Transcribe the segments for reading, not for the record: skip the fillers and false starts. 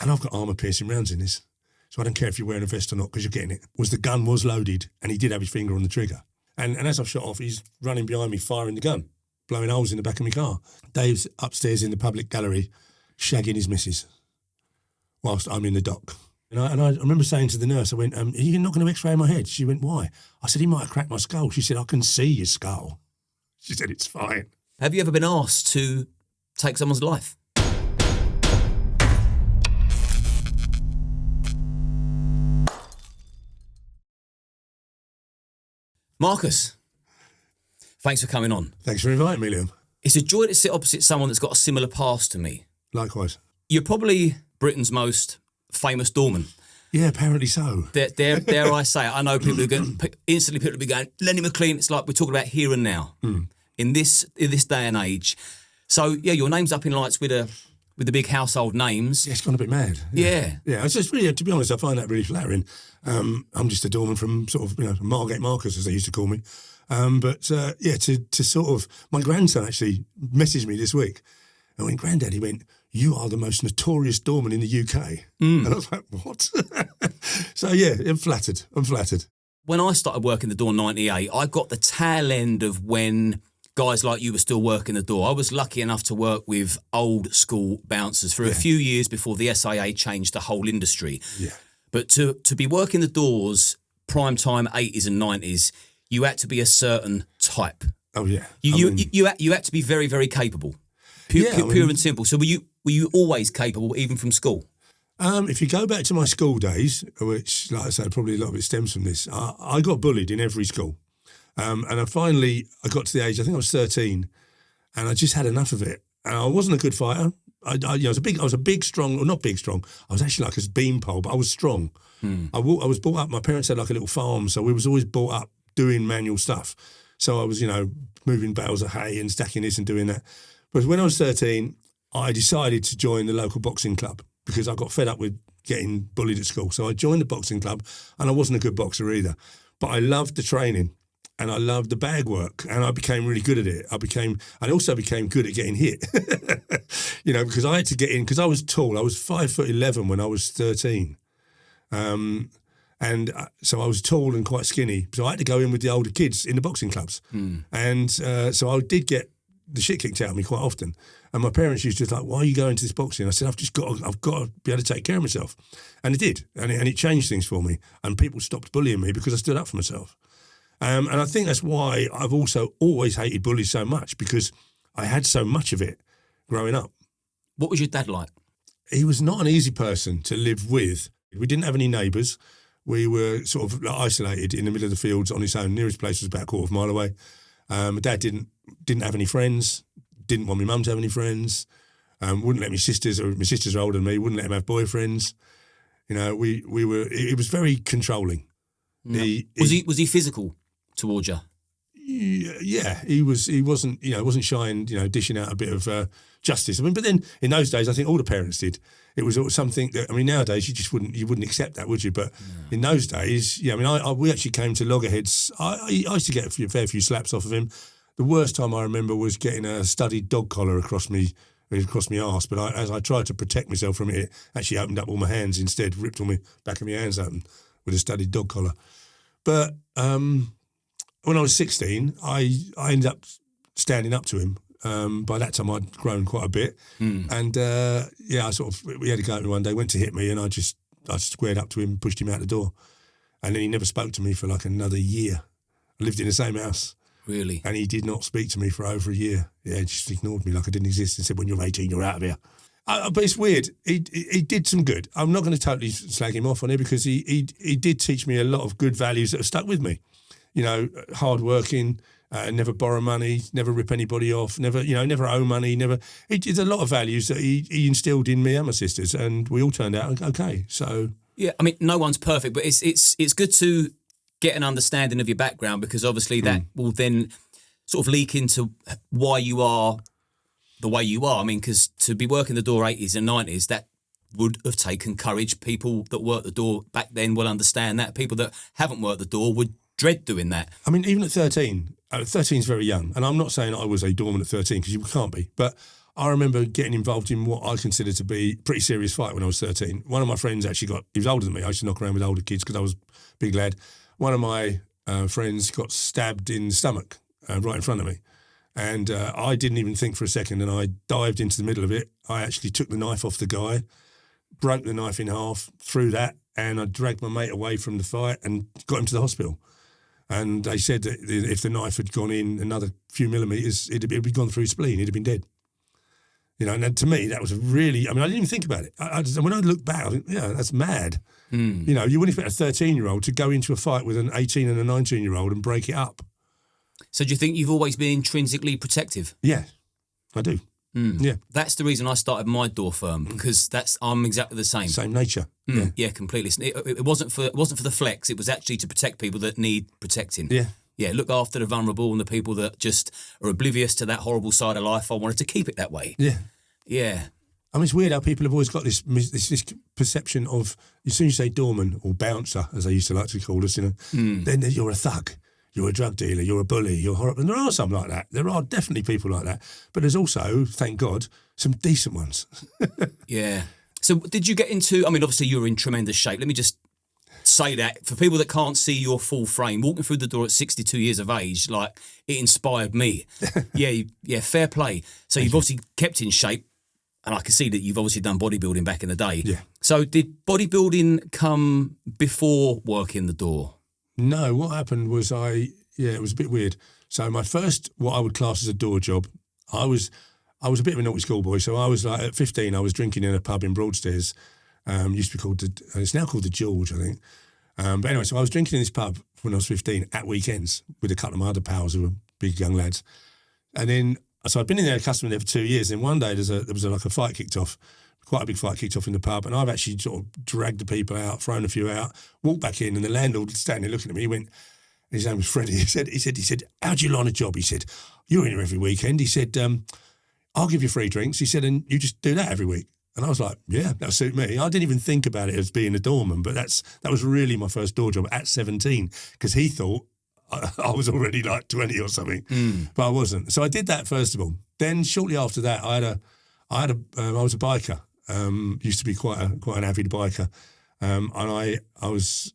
and I've got armour-piercing rounds in this, so I don't care if you're wearing a vest or not because you're getting it. The gun was loaded, and he did have his finger on the trigger. And as I've shot off, he's running behind me, firing the gun, blowing holes in the back of my car. Dave's upstairs in the public gallery, shagging his missus, whilst I'm in the dock. And I remember saying to the nurse, I went, are you not going to x-ray my head? She went, why? I said, he might have cracked my skull. She said, I can see your skull. She said, it's fine. Have you ever been asked to take someone's life? Marcus, thanks for coming on. Thanks for inviting me, Liam. It's a joy to sit opposite someone that's got a similar past to me. Likewise. You're probably Britain's most famous doorman. Yeah, apparently so. Dare I say it? I know people are going instantly. People will be going, Lenny McLean. It's like we're talking about here and now in this day and age. So yeah, your name's up in lights with the big household names. Yeah, it's gone a bit mad. Yeah. It's just really, to be honest, I find that really flattering. I'm just a doorman from sort of, Margate Marcus, as they used to call me. To sort of, my grandson actually messaged me this week. And when Granddad, he went, you are the most notorious doorman in the UK. And I was like, what? So yeah, I'm flattered. When I started working the door in 98, I got the tail end of when guys like you were still working the door. I was lucky enough to work with old school bouncers for a few years before the SIA changed the whole industry. Yeah. But to be working the doors, prime time 80s and 90s, you had to be a certain type. Oh yeah. You had to be very, very capable. Pure and simple. So were you always capable, even from school? If you go back to my school days, which, like I said, probably a lot of it stems from this, I got bullied in every school. And I got to the age, I think I was 13, and I just had enough of it. And I wasn't a good fighter. I was a big, strong, or not big, strong. I was actually like a beanpole, but I was strong. I was brought up, my parents had like a little farm, so we was always brought up doing manual stuff. So I was, moving bales of hay and stacking this and doing that. But when I was 13, I decided to join the local boxing club because I got fed up with getting bullied at school. So I joined the boxing club, and I wasn't a good boxer either. But I loved the training and I loved the bag work, and I became really good at it. I also became good at getting hit, because I had to get in, because I was tall. I was 5'11" when I was 13. So I was tall and quite skinny. So I had to go in with the older kids in the boxing clubs. And so I did get the shit kicked out of me quite often. And my parents used to be like, why are you going to this boxing? I said, I've got to be able to take care of myself. And it did. And it changed things for me. And people stopped bullying me because I stood up for myself. And I think that's why I've also always hated bullies so much, because I had so much of it growing up. What was your dad like? He was not an easy person to live with. We didn't have any neighbours. We were sort of isolated in the middle of the fields on his own. Nearest place was about a quarter of a mile away. My dad didn't have any friends, didn't want my mum to have any friends, wouldn't let my sisters are older than me, wouldn't let him have boyfriends. It was very controlling. Yeah. Was he physical towards you? Yeah, he wasn't shy and, dishing out a bit of justice. But then in those days, I think all the parents did. It was something that, nowadays you wouldn't accept that, would you? But in those days, we actually came to loggerheads. I used to get a fair few slaps off of him. The worst time I remember was getting a studded dog collar across my arse. But as I tried to protect myself from it, it actually opened up all my hands instead, ripped all my back of my hands open with a studded dog collar. But when I was 16, I ended up standing up to him. By that time, I'd grown quite a bit. And, we had a go at me one day, went to hit me, and I squared up to him, pushed him out the door. And then he never spoke to me for like another year. I lived in the same house. Really? And he did not speak to me for over a year. Yeah, he just ignored me like I didn't exist and said, when you're 18, you're out of here. But it's weird. He did some good. I'm not going to totally slag him off on it, because he did teach me a lot of good values that have stuck with me. Hard working, never borrow money, never rip anybody off, never owe money, never. There's a lot of values that he instilled in me and my sisters, and we all turned out okay. So yeah, no one's perfect, but it's good to get an understanding of your background, because obviously that will then sort of leak into why you are the way you are. Because to be working the door 80s and 90s, that would have taken courage. People that worked the door back then will understand that. People that haven't worked the door would dread doing that. Even at 13, 13 is very young. And I'm not saying I was a doorman at 13, because you can't be. But I remember getting involved in what I consider to be a pretty serious fight when I was 13. One of my friends actually he was older than me. I used to knock around with older kids because I was a big lad. One of my friends got stabbed in the stomach right in front of me. And I didn't even think for a second, and I dived into the middle of it. I actually took the knife off the guy, broke the knife in half, threw that, and I dragged my mate away from the fight and got him to the hospital. And they said that if the knife had gone in another few millimetres, it'd have gone through his spleen. He'd have been dead. You know, and to me, that was I didn't even think about it. When I look back, I think, yeah, that's mad. You know, you wouldn't expect a 13-year-old to go into a fight with an 18 and a 19-year-old and break it up. So do you think you've always been intrinsically protective? Yeah, I do. Yeah. That's the reason I started my door firm, because I'm exactly the same. Same nature. Yeah, completely. It wasn't for the flex. It was actually to protect people that need protecting. Yeah, look after the vulnerable and the people that just are oblivious to that horrible side of life. I wanted to keep it that way. Yeah. I mean, it's weird how people have always got this perception of, as soon as you say doorman or bouncer, as they used to like to call us, you know, then you're a thug. You're a drug dealer, you're a bully, you're horrible. And there are some like that. There are definitely people like that. But there's also, thank God, some decent ones. Yeah. So did you get into, I mean, obviously you were in tremendous shape. Let me just say that for people that can't see your full frame, walking through the door at 62 years of age, like, it inspired me. Yeah, fair play. So you've obviously kept in shape, and I can see that you've obviously done bodybuilding back in the day. Yeah. So did bodybuilding come before working the door? No, what happened was it was a bit weird. So my first, what I would class as a door job, I was a bit of a naughty schoolboy. So I was like, at 15, I was drinking in a pub in Broadstairs. Used to be called it's now called the George, I think. But anyway, so I was drinking in this pub when I was 15 at weekends with a couple of my other pals who were big young lads. And then, so I'd been in there, a customer there for 2 years. And one day there was like a fight kicked off. Quite a big fight kicked off in the pub, and I've actually sort of dragged the people out, thrown a few out, walked back in, and the landlord standing there looking at me, he went, his name was Freddie, he said, how do you line a job? He said, you're in here every weekend. He said, I'll give you free drinks. He said, and you just do that every week. And I was like, yeah, that'll suit me. I didn't even think about it as being a doorman, but that was really my first door job at 17, because he thought I was already like 20 or something, but I wasn't. So I did that first of all. Then shortly after that, I was a biker. Used to be quite an avid biker, and I was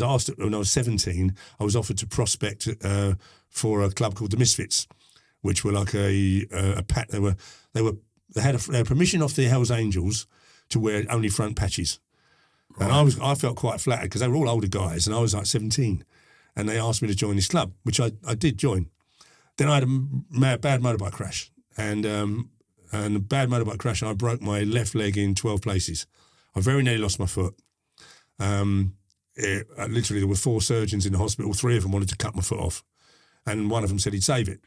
asked when I was 17. I was offered to prospect for a club called the Misfits, which were like a pack. They had permission off the Hells Angels to wear only front patches, right. And I felt quite flattered because they were all older guys, and I was like 17, and they asked me to join this club, which I did join. Then I had a bad motorbike crash, and a bad motorbike crash, I broke my left leg in 12 places. I very nearly lost my foot. Literally, there were 4 surgeons in the hospital. 3 of them wanted to cut my foot off, and one of them said he'd save it.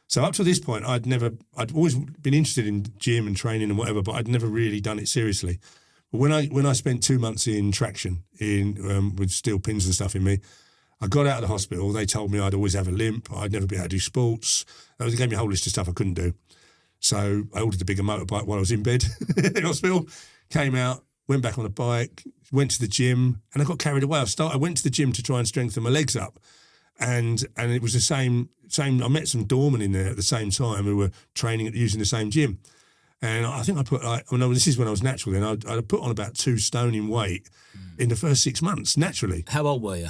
So up to this point, I'd always been interested in gym and training and whatever, but I'd never really done it seriously. But when I spent 2 months in traction, with steel pins and stuff in me, I got out of the hospital. They told me I'd always have a limp. I'd never be able to do sports. They gave me a whole list of stuff I couldn't do. So I ordered a bigger motorbike while I was in bed in hospital, came out, went back on a bike, went to the gym, and I got carried away. I went to the gym to try and strengthen my legs up. And it was the same. I met some doormen in there at the same time who were training using the same gym. And I think I put, this is when I was natural then, I put on about 2 stone in weight in the first 6 months, naturally. How old were you?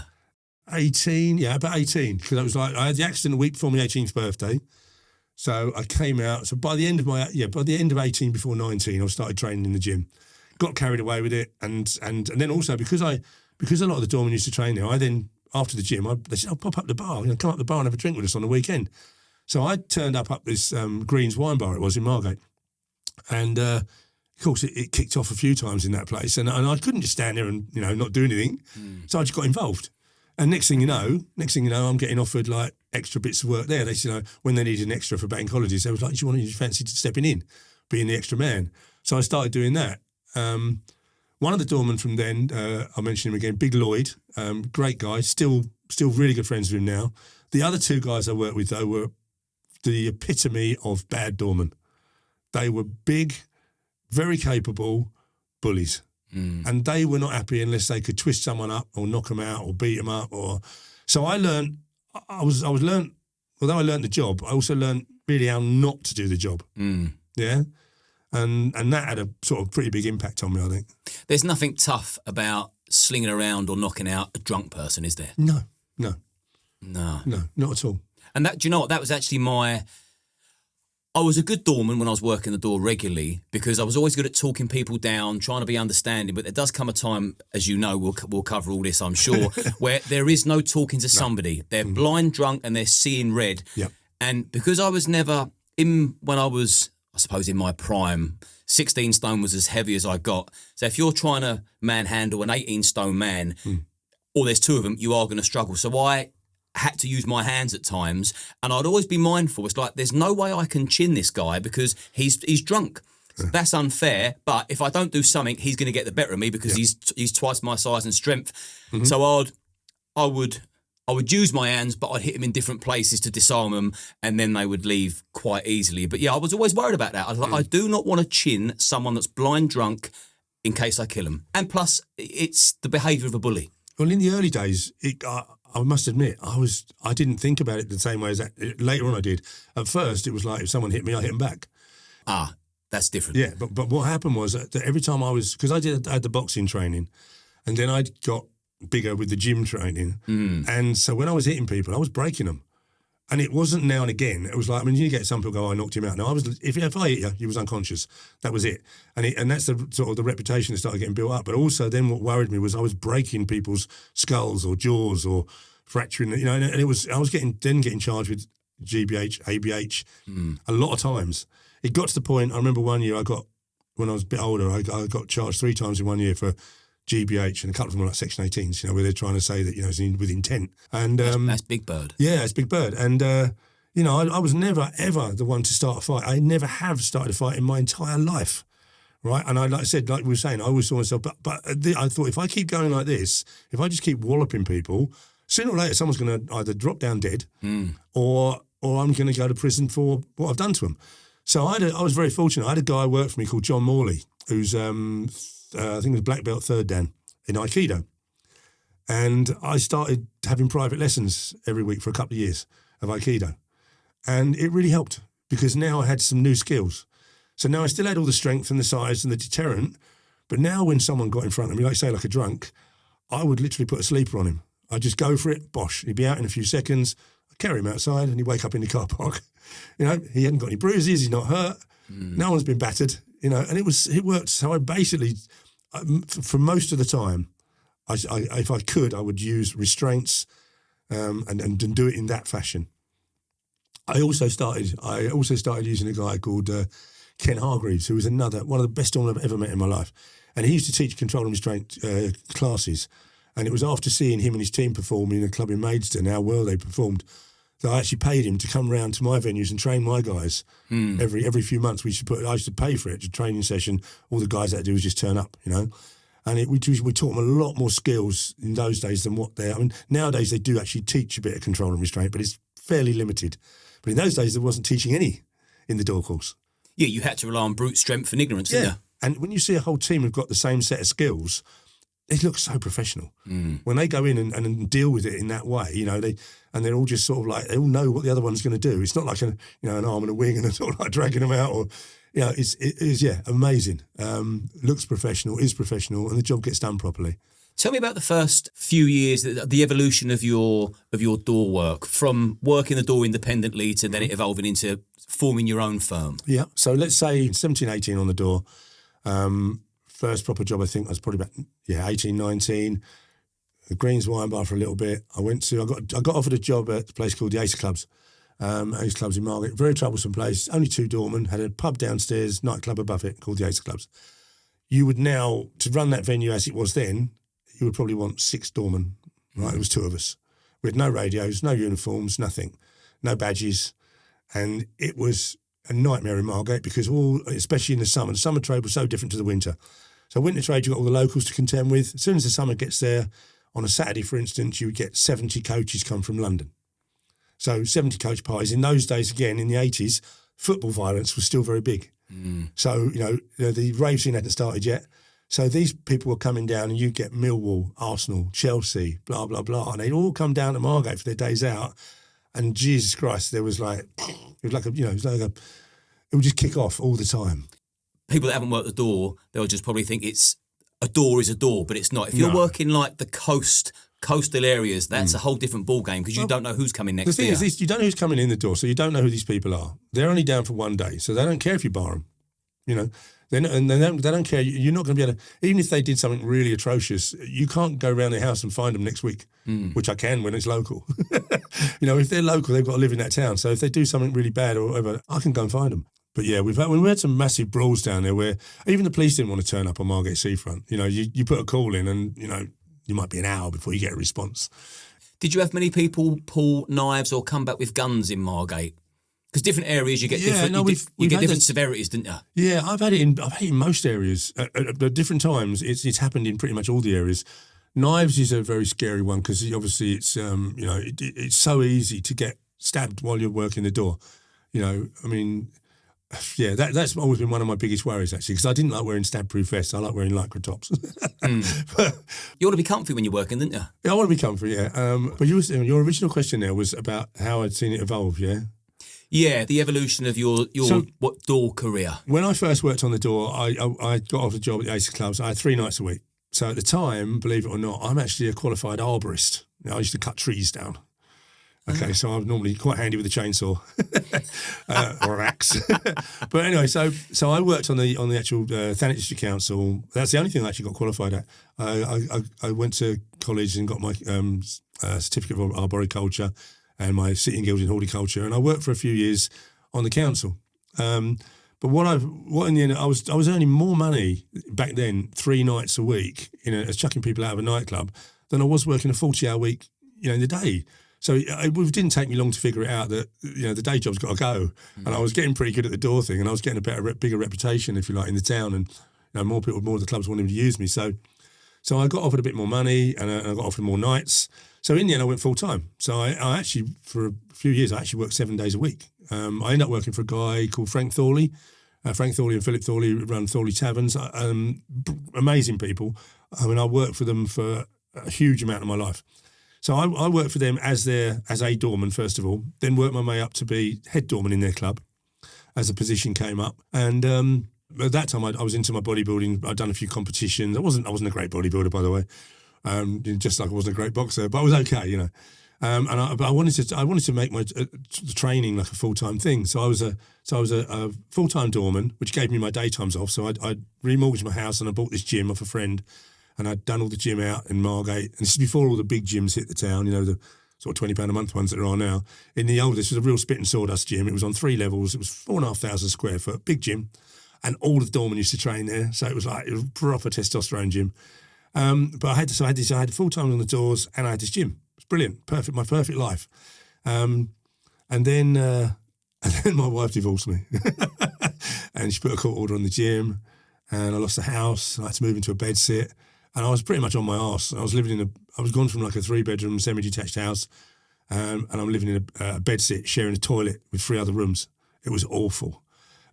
18, yeah, about 18. Because I had the accident a week before my 18th birthday. So I came out. So by the end of 18 before 19, I started training in the gym. Got carried away with it, and then also because a lot of the doormen used to train there, I then after the gym, they said, "I'll pop up the bar, come up the bar and have a drink with us on the weekend." So I turned up this Green's wine bar. It was in Margate, and of course it kicked off a few times in that place, and I couldn't just stand there and not do anything. So I just got involved. And next thing you know, I'm getting offered like extra bits of work there. They said, when they needed an extra for bank holidays, they was like, do you fancy stepping in, being the extra man? So I started doing that. One of the doormen from then, I'll mention him again, Big Lloyd, great guy, still really good friends with him now. The other 2 guys I worked with, though, were the epitome of bad doormen. They were big, very capable bullies. And they were not happy unless they could twist someone up or knock them out or beat them up. So I learned, although I learned the job, I also learned really how not to do the job. Yeah. And that had a sort of pretty big impact on me, I think. There's nothing tough about slinging around or knocking out a drunk person, is there? No, No. not at all. And that, do you know what? That was actually I was a good doorman when I was working the door regularly because I was always good at talking people down, trying to be understanding. But there does come a time, as you know, we'll cover all this, I'm sure, where there is no talking to somebody. They're blind drunk and they're seeing red. Yep. And because I was never when I was, I suppose, in my prime, 16 stone was as heavy as I got. So if you're trying to manhandle an 18 stone man, or there's two of them, you are going to struggle. So I had to use my hands at times, and I'd always be mindful. It's like, there's no way I can chin this guy because he's drunk. So that's unfair. But if I don't do something, he's going to get the better of me because he's twice my size and strength. Mm-hmm. So I would use my hands, but I'd hit him in different places to disarm them, and then they would leave quite easily. But yeah, I was always worried about that. I was like, I do not want to chin someone that's blind drunk in case I kill him. And plus, it's the behaviour of a bully. Well, in the early days, I must admit, I didn't think about it the same way as that. Later on I did. At first, it was like if someone hit me, I hit them back. Ah, that's different. Yeah, but what happened was that every time because I had the boxing training, and then I got bigger with the gym training. And so when I was hitting people, I was breaking them. And it wasn't now and again. It was like, I mean, you get some people go, I knocked him out. No, if I hit you, you was unconscious. That was it. And that's the sort of the reputation that started getting built up. But also then what worried me was I was breaking people's skulls or jaws or fracturing, and I was getting charged with GBH, ABH a lot of times. It got to the point, I remember one year when I was a bit older, I got charged 3 times in 1 year for GBH, and a couple of them were like Section 18s, where they're trying to say that, it's with intent. And that's Big Bird. Yeah, it's Big Bird. And, I was never, ever the one to start a fight. I never have started a fight in my entire life, right? And like I said, like we were saying, I always saw myself, but I thought if I keep going like this, if I just keep walloping people, sooner or later someone's going to either drop down dead or I'm going to go to prison for what I've done to them. So I was very fortunate. I had a guy who worked for me called John Morley, who's... I think it was black belt 3rd dan in Aikido. And I started having private lessons every week for a couple of years of Aikido. And it really helped because now I had some new skills. So now I still had all the strength and the size and the deterrent. But now when someone got in front of me, like say like a drunk, I would literally put a sleeper on him. I'd just go for it, bosh. He'd be out in a few seconds. I'd carry him outside and he'd wake up in the car park. He hadn't got any bruises, he's not hurt. No one's been battered. And it worked. So I basically, for most of the time, if I could, I would use restraints and do it in that fashion. I also started using a guy called Ken Hargreaves, who was one of the best doormen I've ever met in my life. And he used to teach control and restraint classes. And it was after seeing him and his team perform in a club in Maidstone, how well they performed, that I actually paid him to come round to my venues and train my guys. Every few months. I used to pay for it, a training session. All the guys that do was just turn up, And we taught them a lot more skills in those days than what they're. I mean, nowadays they do actually teach a bit of control and restraint, but it's fairly limited. But in those days there wasn't teaching any in the door course. Yeah, you had to rely on brute strength and ignorance, didn't you? And when you see a whole team who've got the same set of skills, they look so professional. When they go in and deal with it in that way, they're all just sort of like, they all know what the other one's going to do. It's not like an arm and a wing and they're sort of like dragging them out or, it is amazing. Looks professional, is professional, and the job gets done properly. Tell me about the first few years, the evolution of your door work, from working the door independently to then it evolving into forming your own firm. Yeah, so let's say 17, 18 on the door. First proper job, I think, I was probably about 18, 19. The Greens Wine Bar for a little bit. I got offered a job at a place called the Ace Clubs. Ace Clubs in Margate, very troublesome place. Only 2 doormen, had a pub downstairs, nightclub above it called the Ace Clubs. You would now, to run that venue as it was then, you would probably want 6 doormen. Right, it was 2 of us. We had no radios, no uniforms, nothing, no badges, and it was a nightmare in Margate because especially in the summer trade was so different to the winter. So winter trade, you've got all the locals to contend with. As soon as the summer gets there, on a Saturday, for instance, you would get 70 coaches come from London. So 70 coach parties. In those days, again, in the 80s, football violence was still very big. So, the rave scene hadn't started yet. So these people were coming down and you get Millwall, Arsenal, Chelsea, blah, blah, blah. And they'd all come down to Margate for their days out. And Jesus Christ, there was like, it was like it would just kick off all the time. People that haven't worked the door, they'll just probably think it's a door is a door, but it's not. If you're working like the coastal areas, that's a whole different ball game because you don't know who's coming next. The thing is, this, you don't know who's coming in the door, so you don't know who these people are. They're only down for one day, so they don't care if you bar them. You know, they don't care. You're not going to be able to, even if they did something really atrocious, you can't go around their house and find them next week, which I can when it's local. You know, if they're local, they've got to live in that town. So if they do something really bad or whatever, I can go and find them. But yeah, we had some massive brawls down there where even the police didn't want to turn up on Margate Seafront. You know, you put a call in and, you know, you might be an hour before you get a response. Did you have many people pull knives or come back with guns in Margate? Because different areas you get different severities, didn't you? Yeah, I've had it in most areas at different times. It's happened in pretty much all the areas. Knives is a very scary one because obviously it's you know, it's so easy to get stabbed while you're working the door. You know, I mean, yeah, that's always been one of my biggest worries actually because I didn't like wearing stab-proof vests. I like wearing lycra tops. But, you want to be comfy when you're working, didn't you? Yeah, I want to be comfy. Yeah, but your original question there was about how I'd seen it evolve. Yeah. Yeah, the evolution of your door career. When I first worked on the door, I got off a job at the Ace Clubs. I had 3 nights a week. So at the time, believe it or not, I'm actually a qualified arborist. I used to cut trees down. Okay, so I'm normally quite handy with a chainsaw or an axe. But anyway, so I worked on the actual Thanet District Council. That's the only thing I actually got qualified at. I went to college and got my certificate of arboriculture and my sitting guild in horticulture, and I worked for a few years on the council. But what in the end, I was earning more money back then, 3 nights a week, as chucking people out of a nightclub, than I was working a 40-hour week, in the day. So it didn't take me long to figure it out that the day job's got to go, and I was getting pretty good at the door thing, and I was getting a bigger reputation, if you like, in the town, and more of the clubs wanted to use me. So I got offered a bit more money, and I got offered more nights. So in the end, I went full time. So I actually, for a few years, I actually worked 7 days a week. I ended up working for a guy called Frank Thorley. Frank Thorley and Philip Thorley run Thorley Taverns. Amazing people. I mean, I worked for them for a huge amount of my life. So I worked for them as a doorman, first of all, then worked my way up to be head doorman in their club as the position came up. And at that time, I was into my bodybuilding. I'd done a few competitions. I wasn't a great bodybuilder, by the way. Just like I wasn't a great boxer, but I was okay, but I wanted to make my training like a full-time thing. So I was a full-time doorman, which gave me my daytimes off. So I remortgaged my house and I bought this gym off a friend, and I'd done all the gym out in Margate. And this is before all the big gyms hit the town, the sort of £20 a month ones that are now. In the old, this was a real spit and sawdust gym. It was on 3 levels. It was 4,500 square foot, big gym, and all the doormen used to train there. So it was a proper testosterone gym. But I had full time on the doors, and I had this gym. It was brilliant, my perfect life. And then my wife divorced me, and she put a court order on the gym, and I lost the house. I had to move into a bedsit, and I was pretty much on my arse. I was gone from like a 3-bedroom semi-detached house, and I'm living in a bedsit, sharing a toilet with 3 other rooms. It was awful.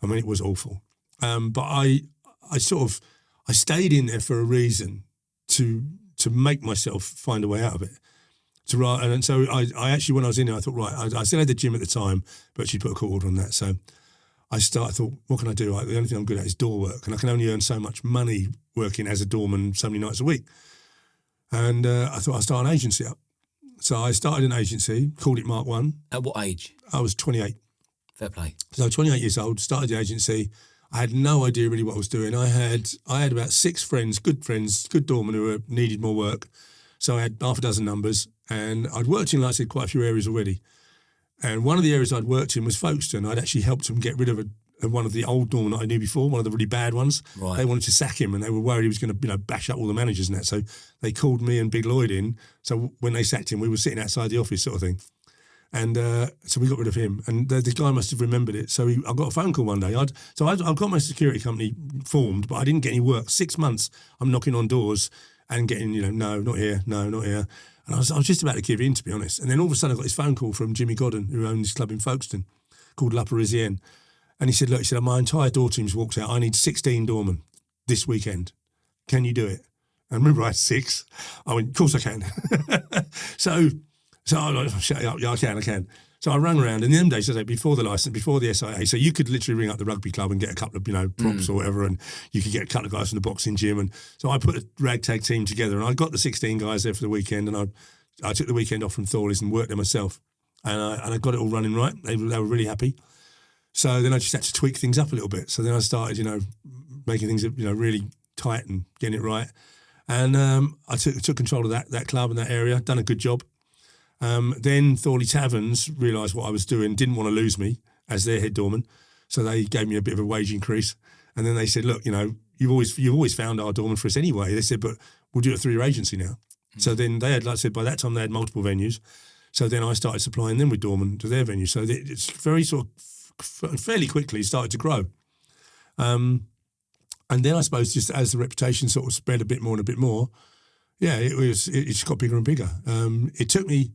I mean, it was awful. But I stayed in there for a reason. To make myself find a way out of it. And so I actually, when I was in there, I thought, right, I still had the gym at the time, but she put a court order on that. So I thought, what can I do? The only thing I'm good at is door work, and I can only earn so much money working as a doorman so many nights a week. And I thought I'd start an agency up. So I started an agency, called it Mark 1. At what age? I was 28. Fair play. So 28 years old, started the agency. I had no idea really what I was doing. I had about 6 friends, good doormen who needed more work. So I had half a dozen numbers, and I'd worked in, like I said, quite a few areas already. And one of the areas I'd worked in was Folkestone. I'd actually helped them get rid of one of the old doormen that I knew before, one of the really bad ones. Right. They wanted to sack him, and they were worried he was going to, bash up all the managers and that. So they called me and Big Lloyd in. So when they sacked him, we were sitting outside the office, sort of thing. And so we got rid of him, and the guy must have remembered it. So I got a phone call one day. I've got my security company formed, but I didn't get any work. 6 months, I'm knocking on doors and getting, no, not here, no, not here. And I was just about to give in, to be honest. And then all of a sudden I got this phone call from Jimmy Godden, who owned this club in Folkestone called La Parisienne. And he said, look, my entire door team's walked out. I need 16 doormen this weekend. Can you do it? And remember, I had 6. I went, of course I can. So I was like, shut up, yeah, I can. So I rang around in them days, as I say, before the license, before the SIA. So you could literally ring up the rugby club and get a couple of, props or whatever, and you could get a couple of guys from the boxing gym. And so I put a ragtag team together, and I got the 16 guys there for the weekend, and I took the weekend off from Thorleys and worked there myself, and I got it all running right. They were really happy. So then I just had to tweak things up a little bit. So then I started, making things, really tight and getting it right. And I took control of that club and that area, done a good job. Then Thorley Taverns realised what I was doing, didn't want to lose me as their head doorman. So they gave me a bit of a wage increase. And then they said, look, you've always found our doorman for us anyway. They said, but we'll do it through your agency now. Mm-hmm. So then they had, like I said, by that time they had multiple venues. So then I started supplying them with doorman to their venue. So it's very sort of fairly quickly started to grow. And then I suppose just as the reputation sort of spread a bit more and a bit more, it just got bigger and bigger. It took me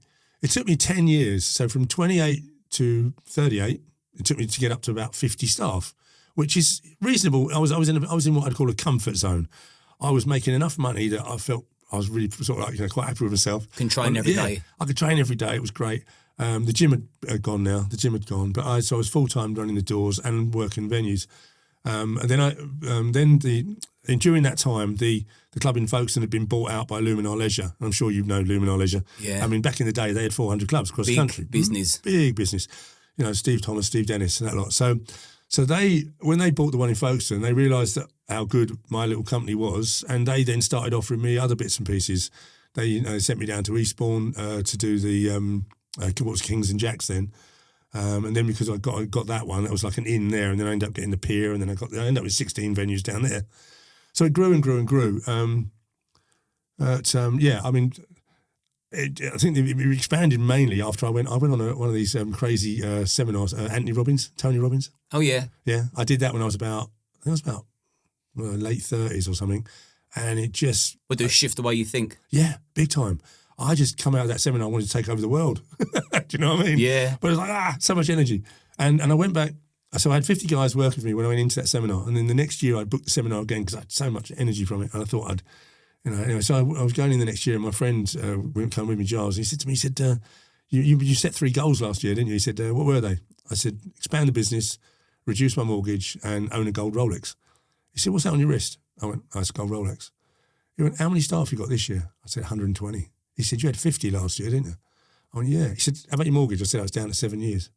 10 years. So from 28 to 38, it took me to get up to about 50 staff, which is reasonable. I was in what I'd call a comfort zone. I was making enough money that I felt I was really sort of like quite happy with myself. Can train every day. I could train every day. It was great. The gym had gone now. The gym had gone, but so I was full time running the doors and working venues. And then during that time, the club in Folkestone had been bought out by Luminar Leisure. I'm sure you know Luminar Leisure. Yeah. I mean, back in the day, they had 400 clubs across the country. Big business. Steve Thomas, Steve Dennis, and that lot. So when they bought the one in Folkestone, they realised that how good my little company was, and they then started offering me other bits and pieces. They sent me down to Eastbourne to do the what was Kings and Jacks then. And then because I got that one, that was like an inn there, and then I ended up getting the pier, and then I ended up with 16 venues down there. So it grew and grew and grew. I mean, I think it expanded mainly after I went on one of these crazy seminars. Tony Robbins. Oh yeah, yeah. I did that when I was about late 30s or something, and it just would do shift the way you think. Yeah, big time. I just come out of that seminar, I wanted to take over the world. Do you know what I mean? Yeah. But it was like, so much energy. And I went back, so I had 50 guys working for me when I went into that seminar. And then the next year I booked the seminar again because I had so much energy from it. And I thought anyway, so I was going in the next year, and my friend come with me, Giles, and he said to me, you set 3 goals last year, didn't you? He said, what were they? I said, expand the business, reduce my mortgage, and own a gold Rolex. He said, what's that on your wrist? I went, it's a gold Rolex. He went, how many staff you got this year? I said, 120. He said, you had 50 last year, didn't you? I went, yeah. He said, how about your mortgage? I said, I was down to 7 years.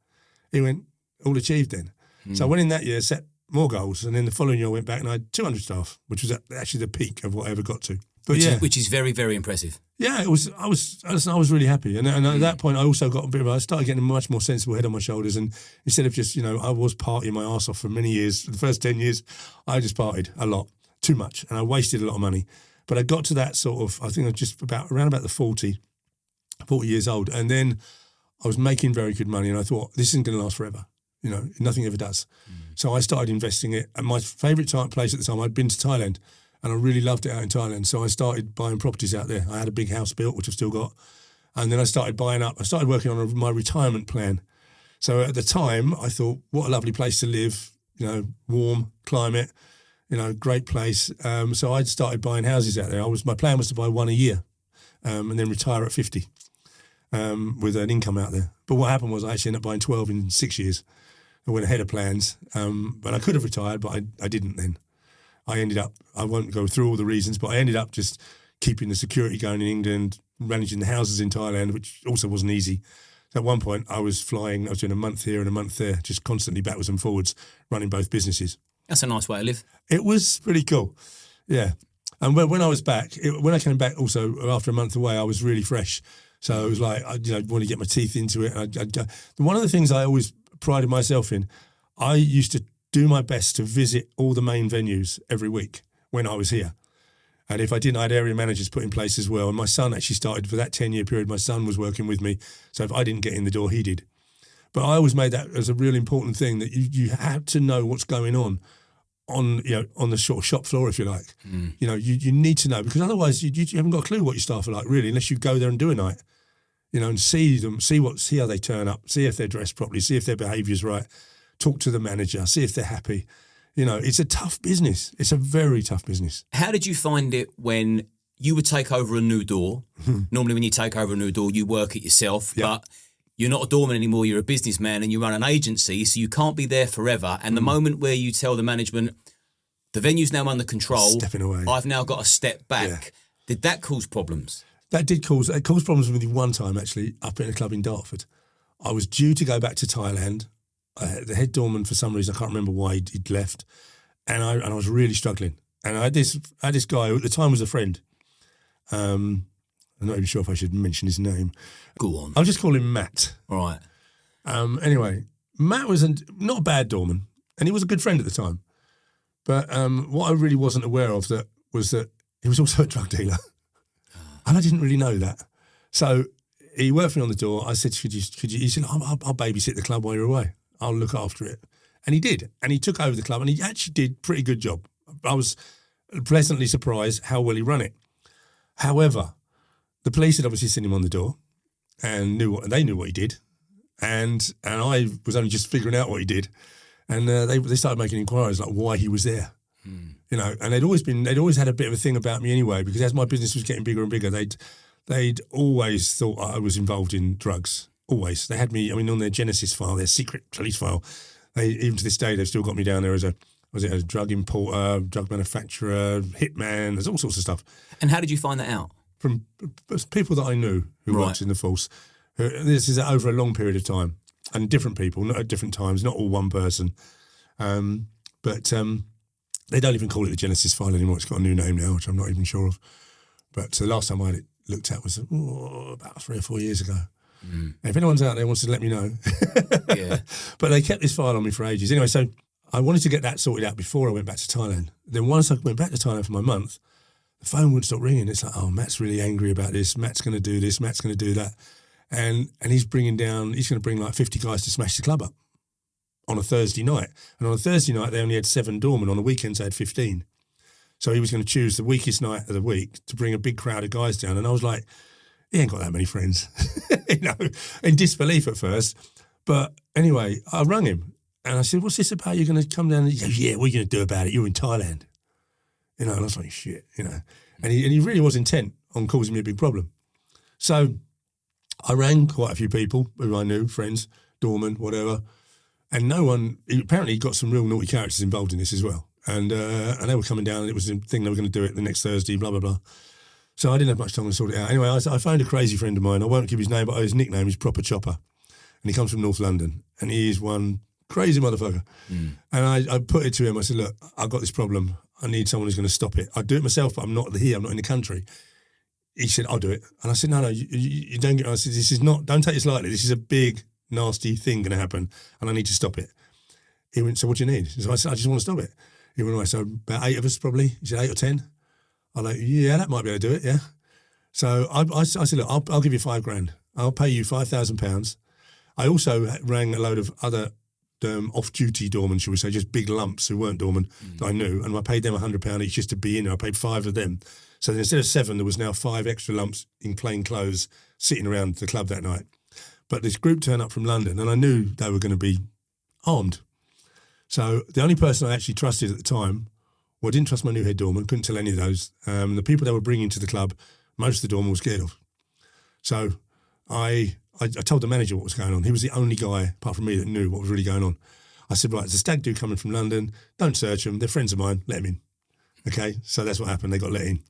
He went, all achieved then. So I went in that year, set more goals, and then the following year I went back and I had 200 staff, which was actually the peak of what I ever got to. But which is very, very impressive. Yeah, it was. I was really happy, and at that point, I also got I started getting a much more sensible head on my shoulders, and instead of just I was partying my arse off for many years. For the first 10 years, I just partied a lot, too much, and I wasted a lot of money. But I got to that sort of, I think I was just around about the 40 years old, and then I was making very good money, and I thought this isn't going to last forever. Nothing ever does. So I started investing it. And my favourite place at the time, I'd been to Thailand, and I really loved it out in Thailand. So I started buying properties out there. I had a big house built, which I've still got. And then I started buying up. I started working on my retirement plan. So at the time, I thought, what a lovely place to live, warm climate, great place. So I started buying houses out there. My plan was to buy 1 a year and then retire at 50 with an income out there. But what happened was I actually ended up buying 12 in 6 years. I went ahead of plans, but I could have retired, but I didn't then. I won't go through all the reasons, but I ended up just keeping the security going in England, managing the houses in Thailand, which also wasn't easy. So at one point I was doing a month here and a month there, just constantly backwards and forwards, running both businesses. That's a nice way to live. It was pretty cool, yeah. And when I was back, when I came back also after a month away, I was really fresh. So it was like, I want to get my teeth into it. One of the things I always prided myself in, I used to do my best to visit all the main venues every week when I was here. And if I didn't, I had area managers put in place as well. And my son actually started, for that 10-year period, my son was working with me. So if I didn't get in the door, he did. But I always made that as a real important thing, that you have to know what's going on the sort of shop floor, if you like. You need to know, because otherwise you haven't got a clue what your staff are like, really, unless you go there and do a night. And see them, see how they turn up, see if they're dressed properly, see if their behaviour's right, talk to the manager, see if they're happy. It's a tough business. It's a very tough business. How did you find it when you would take over a new door? Normally when you take over a new door, you work it yourself, but you're not a doorman anymore, you're a businessman and you run an agency, so you can't be there forever. And the moment where you tell the management, the venue's now under control, stepping away. I've now got to step back. Yeah. Did that cause problems? It caused problems with me one time, actually, up in a club in Dartford. I was due to go back to Thailand. The head doorman, for some reason, I can't remember why he'd left. And I was really struggling. And I had this guy who at the time was a friend. I'm not even sure if I should mention his name. Go on. I'll just call him Matt. All right. Anyway, Matt was not a bad doorman, and he was a good friend at the time. But what I really wasn't aware of was that he was also a drug dealer. And I didn't really know that. So he worked for me on the door. I said, could you? He said, I'll babysit the club while you're away. I'll look after it. And he did. And he took over the club, and he actually did a pretty good job. I was pleasantly surprised how well he ran it. However, the police had obviously seen him on the door and they knew what he did. And I was only just figuring out what he did. And they started making inquiries like why he was there. You know, and they'd always had a bit of a thing about me anyway, because as my business was getting bigger and bigger, they'd always thought I was involved in drugs. Always. They had me, on their Genesis file, their secret police file, even to this day, they've still got me down there as a drug importer, drug manufacturer, hitman, there's all sorts of stuff. And how did you find that out? From people that I knew who worked in the force. This is over a long period of time, and different people, not at different times, not all one person. But they don't even call it the Genesis file anymore. It's got a new name now, which I'm not even sure of. But the last time I had it looked at was about 3 or 4 years ago. And if anyone's out there wants to let me know. Yeah. But they kept this file on me for ages. Anyway, so I wanted to get that sorted out before I went back to Thailand. Then once I went back to Thailand for my month, the phone wouldn't stop ringing. It's like, oh, Matt's really angry about this. Matt's going to do this. Matt's going to do that. And he's going to bring like 50 guys to smash the club up on a Thursday night. And on a Thursday night, they only had 7 doormen. On the weekends, they had 15. So he was going to choose the weakest night of the week to bring a big crowd of guys down. And I was like, he ain't got that many friends, in disbelief at first. But anyway, I rang him and I said, what's this about? You're going to come down? And he goes, yeah, what are you going to do about it? You're in Thailand. And I was like, shit, And he really was intent on causing me a big problem. So I rang quite a few people who I knew, friends, doorman, whatever. And no one, apparently he got some real naughty characters involved in this as well. And they were coming down and it was a thing they were going to do it the next Thursday, blah, blah, blah. So I didn't have much time to sort it out. Anyway, I phoned a crazy friend of mine. I won't give his name, but his nickname is Proper Chopper. And he comes from North London. And he is one crazy motherfucker. And I put it to him. I said, look, I've got this problem. I need someone who's going to stop it. I'd do it myself, but I'm not here. I'm not in the country. He said, I'll do it. And I said, no, you don't get it. I said, don't take this lightly. This is a big, nasty thing going to happen. And I need to stop it. He went, so what do you need? So I said, I just want to stop it. He went, right, so about 8 of us probably. He said, 8 or 10. I'm like, yeah, that might be able to do it, yeah. So I said, look, I'll give you £5,000. I'll pay you £5,000. I also rang a load of other off-duty doormen, shall we say, just big lumps who weren't doormen that I knew, and I paid them £100 each just to be in there. I paid 5 of them. So instead of 7, there was now 5 extra lumps in plain clothes sitting around the club that night. But this group turned up from London, and I knew they were going to be armed. So the only person I actually trusted at the time, well, I didn't trust my new head doorman, couldn't tell any of those. The people they were bringing to the club, most of the doormen were scared of. So I told the manager what was going on. He was the only guy, apart from me, that knew what was really going on. I said, right, there's a stag do coming from London. Don't search them. They're friends of mine. Let them in. Okay, so that's what happened. They got let in.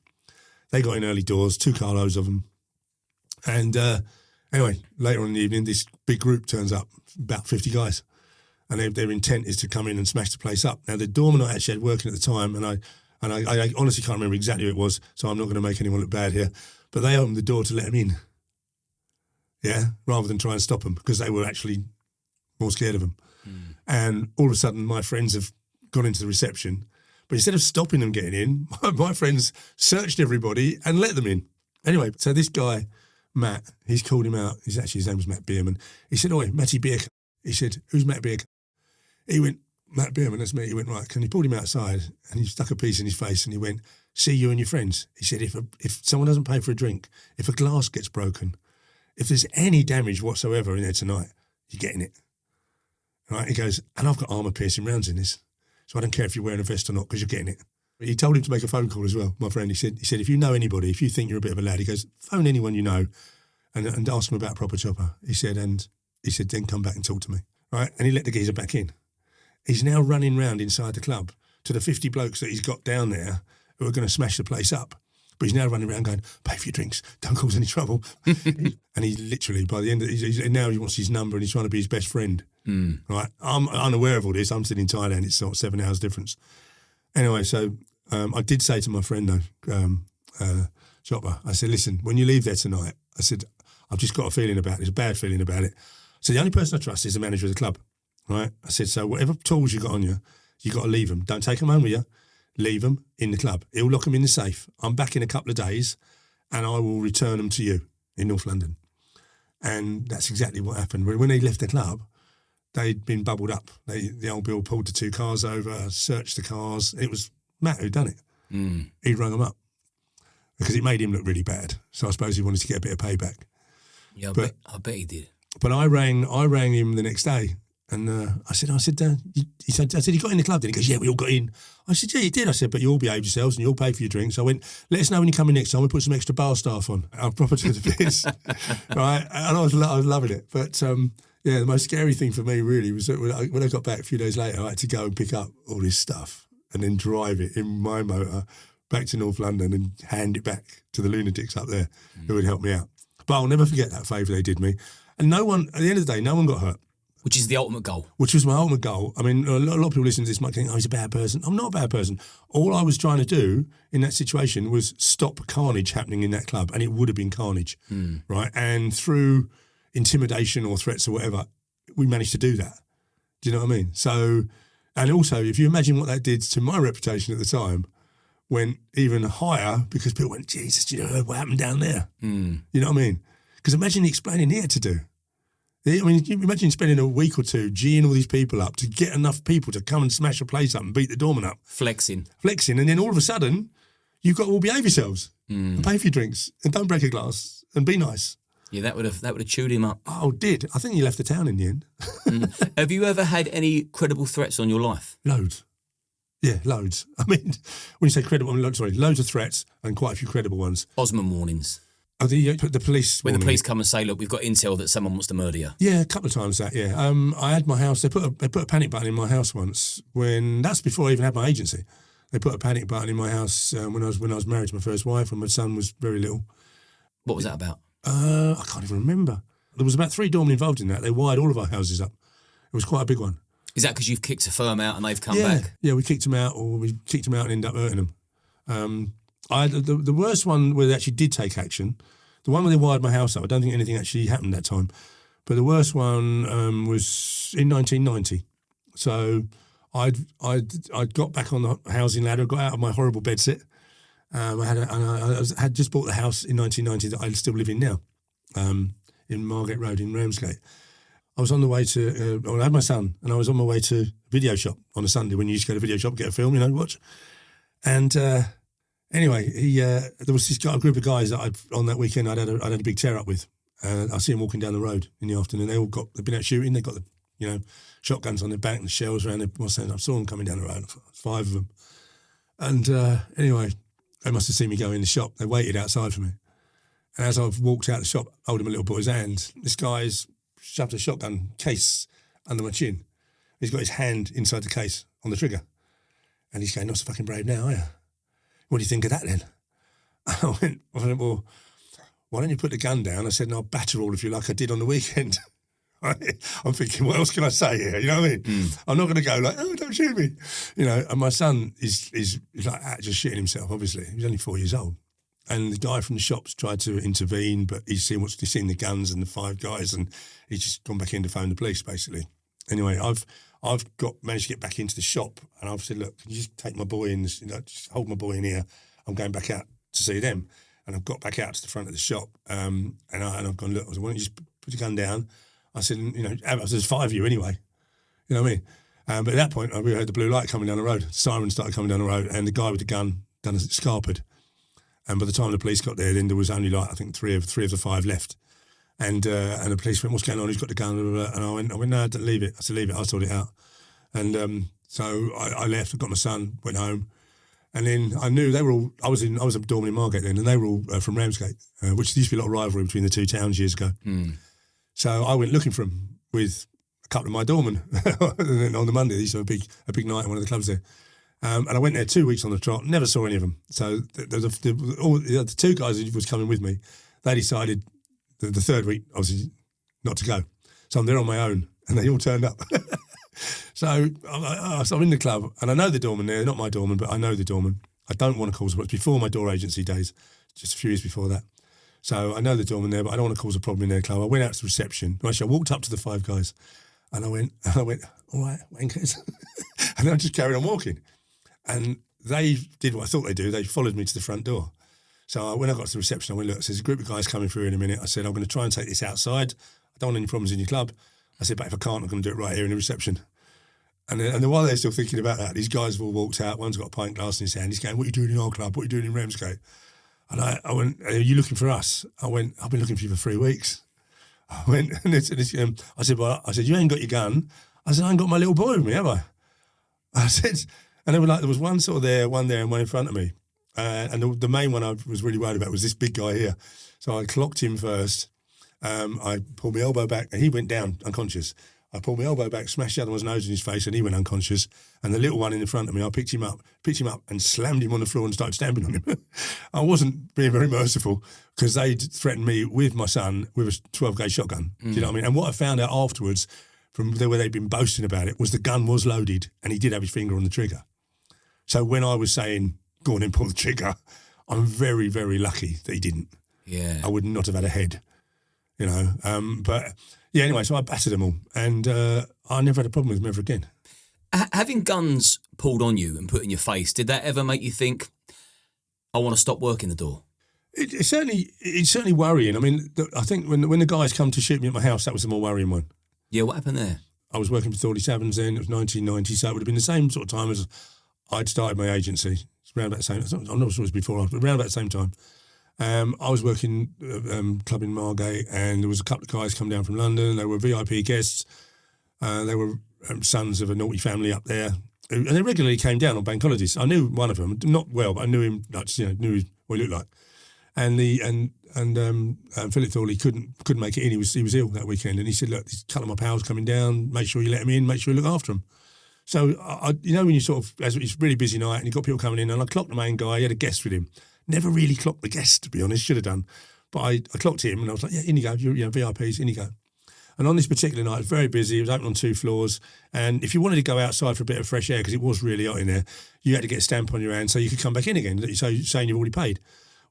They got in early doors, 2 carloads of them. And anyway, later on in the evening, this big group turns up, about 50 guys. And their intent is to come in and smash the place up. Now, the doorman I actually had working at the time, and I honestly can't remember exactly who it was, so I'm not going to make anyone look bad here, but they opened the door to let them in, yeah, rather than try and stop them, because they were actually more scared of them. And all of a sudden, my friends have gone into the reception, but instead of stopping them getting in, my friends searched everybody and let them in. Anyway, so this guy, Matt, he's called him out. His name was Matt Bierman. He said, oi, Matty Beer. He said, who's Matt Beer? He went, Matt Bierman, that's me. He went, right, and he pulled him outside and he stuck a piece in his face and he went, see you and your friends. He said, if someone doesn't pay for a drink, if a glass gets broken, if there's any damage whatsoever in there tonight, you're getting it. Right? He goes, and I've got armour-piercing rounds in this, so I don't care if you're wearing a vest or not because you're getting it. He told him to make a phone call as well, my friend. He said, if you know anybody, if you think you're a bit of a lad, he goes, phone anyone you know and ask them about Proper Chopper. He said, and he said, then come back and talk to me. Right? And he let the geezer back in. He's now running round inside the club to the 50 blokes that he's got down there who are going to smash the place up. But he's now running around going, pay for your drinks, don't cause any trouble. And he literally, by the end of now he wants his number and he's trying to be his best friend. Right? I'm unaware of all this. I'm still in Thailand. It's sort of 7 hours difference. Anyway, so I did say to my friend, though, Chopper, I said, listen, when you leave there tonight, I said, I've just got a feeling about it. It's a bad feeling about it. So the only person I trust is the manager of the club. Right? I said, so whatever tools you got on you, you got to leave them. Don't take them home with you. Leave them in the club. He'll lock them in the safe. I'm back in a couple of days and I will return them to you in North London. And that's exactly what happened. When they left the club, they'd been bubbled up. The old Bill pulled the 2 cars over, searched the cars. It was Matt who'd done it. He'd rung them up because it made him look really bad. So I suppose he wanted to get a bit of payback. Yeah, I bet he did. But I rang him the next day. And I said, he got in the club, didn't he? He goes, yeah, we all got in. I said, yeah, you did. I said, but you all behaved yourselves and you all pay for your drinks. I went, let us know when you come in next time. We'll put some extra bar staff on. I'll proper to the piss. Right? And I was loving it. But yeah, the most scary thing for me really was that when I got back a few days later, I had to go and pick up all this stuff and then drive it in my motor back to North London and hand it back to the lunatics up there who would help me out. But I'll never forget that favour they did me. And no one, at the end of the day, no one got hurt. Which is the ultimate goal. Which was my ultimate goal. I mean, a lot of people listening to this might think, oh, he's a bad person. I'm not a bad person. All I was trying to do in that situation was stop carnage happening in that club, and it would have been carnage, right? And through intimidation or threats or whatever, we managed to do that. Do you know what I mean? So, and also, if you imagine what that did to my reputation at the time, went even higher because people went, Jesus, you know what happened down there? You know what I mean? Because imagine the explaining he had to do. I mean, you imagine spending a week or two geeing all these people up to get enough people to come and smash a place up and beat the doorman up. Flexing. And then all of a sudden, you've got to all behave yourselves and pay for your drinks and don't break a glass and be nice. Yeah, that would have chewed him up. Oh, did. I think he left the town in the end. Have you ever had any credible threats on your life? Loads. Yeah, loads. I mean, when you say credible, loads of threats and quite a few credible ones. Osman warnings. Oh, the police. When the police come and say, "Look, we've got intel that someone wants to murder you." Yeah, a couple of times that. Yeah, I had my house. They put a panic button in my house once. That's before I even had my agency. They put a panic button in my house when I was married to my first wife, and my son was very little. What was that about? I can't even remember. There was about 3 doormen involved in that. They wired all of our houses up. It was quite a big one. Is that because you've kicked a firm out and they've come back? Yeah, we kicked them out, or we kicked them out and ended up hurting them. I had the worst one where they actually did take action. The one where they wired my house up, I don't think anything actually happened that time. But the worst one was in 1990. So I'd got back on the housing ladder, got out of my horrible bedsit. I had just bought the house in 1990 that I still live in now, in Margate Road in Ramsgate. I was on the way to, I had my son, and I was on my way to a video shop on a Sunday when you used to go to a video shop, get a film, watch. And anyway, there was this guy, a group of guys that on that weekend I'd had a big tear up with. I see them walking down the road in the afternoon. They'd been out shooting. They got the shotguns on their back and the shells around their. I saw them coming down the road. 5 of them. And anyway, they must have seen me go in the shop. They waited outside for me. And as I've walked out the shop, holding my little boy's hand, this guy's shoved a shotgun case under my chin. He's got his hand inside the case on the trigger. And he's going, not so fucking brave now, are you? What do you think of that then? I went, well, why don't you put the gun down? I said, and I'll batter all of you like I did on the weekend. I'm thinking, what else can I say here? You know what I mean? I'm not going to go like, oh, don't shoot me. And my son is like just shitting himself, obviously. He was only 4 years old. And the guy from the shops tried to intervene, but he's seen the guns and the 5 guys, and he's just gone back in to phone the police, basically. Anyway, I've managed to get back into the shop, and I've said, look, can you just take my boy in, just hold my boy in here. I'm going back out to see them. And I've got back out to the front of the shop, and I've gone, look, I said, why don't you just put the gun down? I said, there's 5 of you anyway. You know what I mean? But at that point, we heard the blue light coming down the road. Sirens started coming down the road, and the guy with the gun done a scarpered. And by the time the police got there, then there was only I think three of the 5 left. And the police went, what's going on? Who's got the gun? And I went, no, don't leave it. I said, leave it. I'll sort it out. And so I left. I got my son, went home. And then I knew they were all, I was a doorman in Margate then, and they were all from Ramsgate, which used to be a lot of rivalry between the 2 towns years ago. So I went looking for them. with a couple of my doormen. And then on the Monday, they used to have a big night at one of the clubs there. And I went there 2 weeks on the trot, never saw any of them. So the two guys who was coming with me, they decided the third week, obviously, not to go. So I'm there on my own, and they all turned up. So I'm in the club, and I know the doorman there, not my doorman, but I know the doorman. I don't want to cause a problem. It's before my door agency days, just a few years before that. So I know the doorman there, but I don't want to cause a problem in their club. I went out to the reception. Actually, I walked up to the five guys, and I went, all right, wankers. And I just carried on walking. And they did what I thought they'd do. They followed me to the front door. So when I got to the reception, I went, look, there's a group of guys coming through in a minute. I said, I'm going to try and take this outside. I don't want any problems in your club. I said, but if I can't, I'm going to do it right here in the reception. And then while they're still thinking about that, these guys have all walked out. One's got a pint glass in his hand. He's going, what are you doing in our club? What are you doing in Ramsgate? And I went, are you looking for us? I went, I've been looking for you for 3 weeks. I went, and I said, you ain't got your gun. I said, I ain't got my little boy with me, have I? I said, and they were like, there was one sort of there, one there, and one in front of me. And the main one I was really worried about was this big guy here. So I clocked him first. I pulled my elbow back, and he went down unconscious. I pulled my elbow back, smashed the other one's nose in his face, and he went unconscious. And the little one in the front of me, I picked him up and slammed him on the floor and started stamping on him. I wasn't being very merciful because they threatened me with my son with a 12-gauge shotgun. Do you know what I mean? And what I found out afterwards from where they'd been boasting about it was the gun was loaded and he did have his finger on the trigger. So when I was saying, go on and pull the trigger, I'm very, very lucky that he didn't. Yeah. I would not have had a head, you know. But yeah, anyway, so I battered them all, and I never had a problem with them ever again. Having guns pulled on you and put in your face, did that ever make you think, I want to stop working the door? It's certainly worrying. I mean, I think when the guys come to shoot me at my house, that was the more worrying one. Yeah, what happened there? I was working for Thorley Taverns then. It was 1990, so it would have been the same sort of time as I'd started my agency. It's around about the same. I'm not sure it was before, but around about the same time. I was working club in Margate, and there was a couple of guys come down from London. They were VIP guests. They were sons of a naughty family up there, and they regularly came down on bank holidays. I knew one of them, not well, but I knew him. Knew what he looked like. And Philip Thorley couldn't make it in. He was ill that weekend, and he said, "Look, these couple of my pals coming down. Make sure you let them in. Make sure you look after them." So when you sort of, as it's a really busy night, and you've got people coming in, and I clocked the main guy. He had a guest with him. Never really clocked the guest, to be honest. Should have done, but I clocked him, and I was like, "Yeah, in you go. You're VIPs, in you go." And on this particular night, it was very busy. It was open on 2 floors, and if you wanted to go outside for a bit of fresh air, because it was really hot in there, you had to get a stamp on your hand so you could come back in again. So saying you've already paid.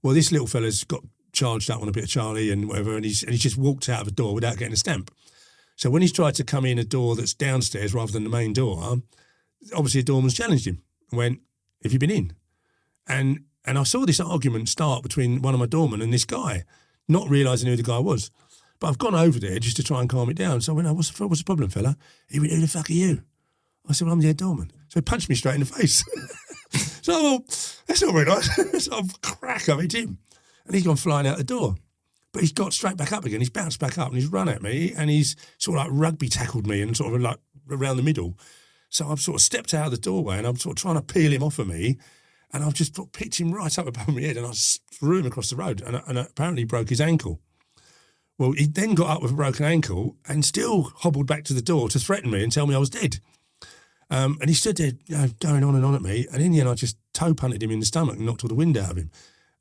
Well, this little fella's got charged up on a bit of Charlie and whatever, and he's just walked out of a door without getting a stamp. So when he's tried to come in a door that's downstairs rather than the main door, obviously a doorman's challenged him and went, "Have you been in?" And I saw this argument start between one of my doormen and this guy, not realising who the guy was. But I've gone over there just to try and calm it down. So I went, what's the problem, fella? He went, who the fuck are you? I said, well, I'm the head doorman. So he punched me straight in the face. So I thought, that's not very nice. So I've crack, I hit him. And he's gone flying out the door. But he's got straight back up again. He's bounced back up and he's run at me and he's sort of like rugby tackled me and sort of like around the middle. So I've sort of stepped out of the doorway and I'm sort of trying to peel him off of me. And I've just picked him right up above my head and I threw him across the road and apparently broke his ankle. Well, he then got up with a broken ankle and still hobbled back to the door to threaten me and tell me I was dead. And he stood there, going on and on at me. And in the end, I just toe punted him in the stomach and knocked all the wind out of him.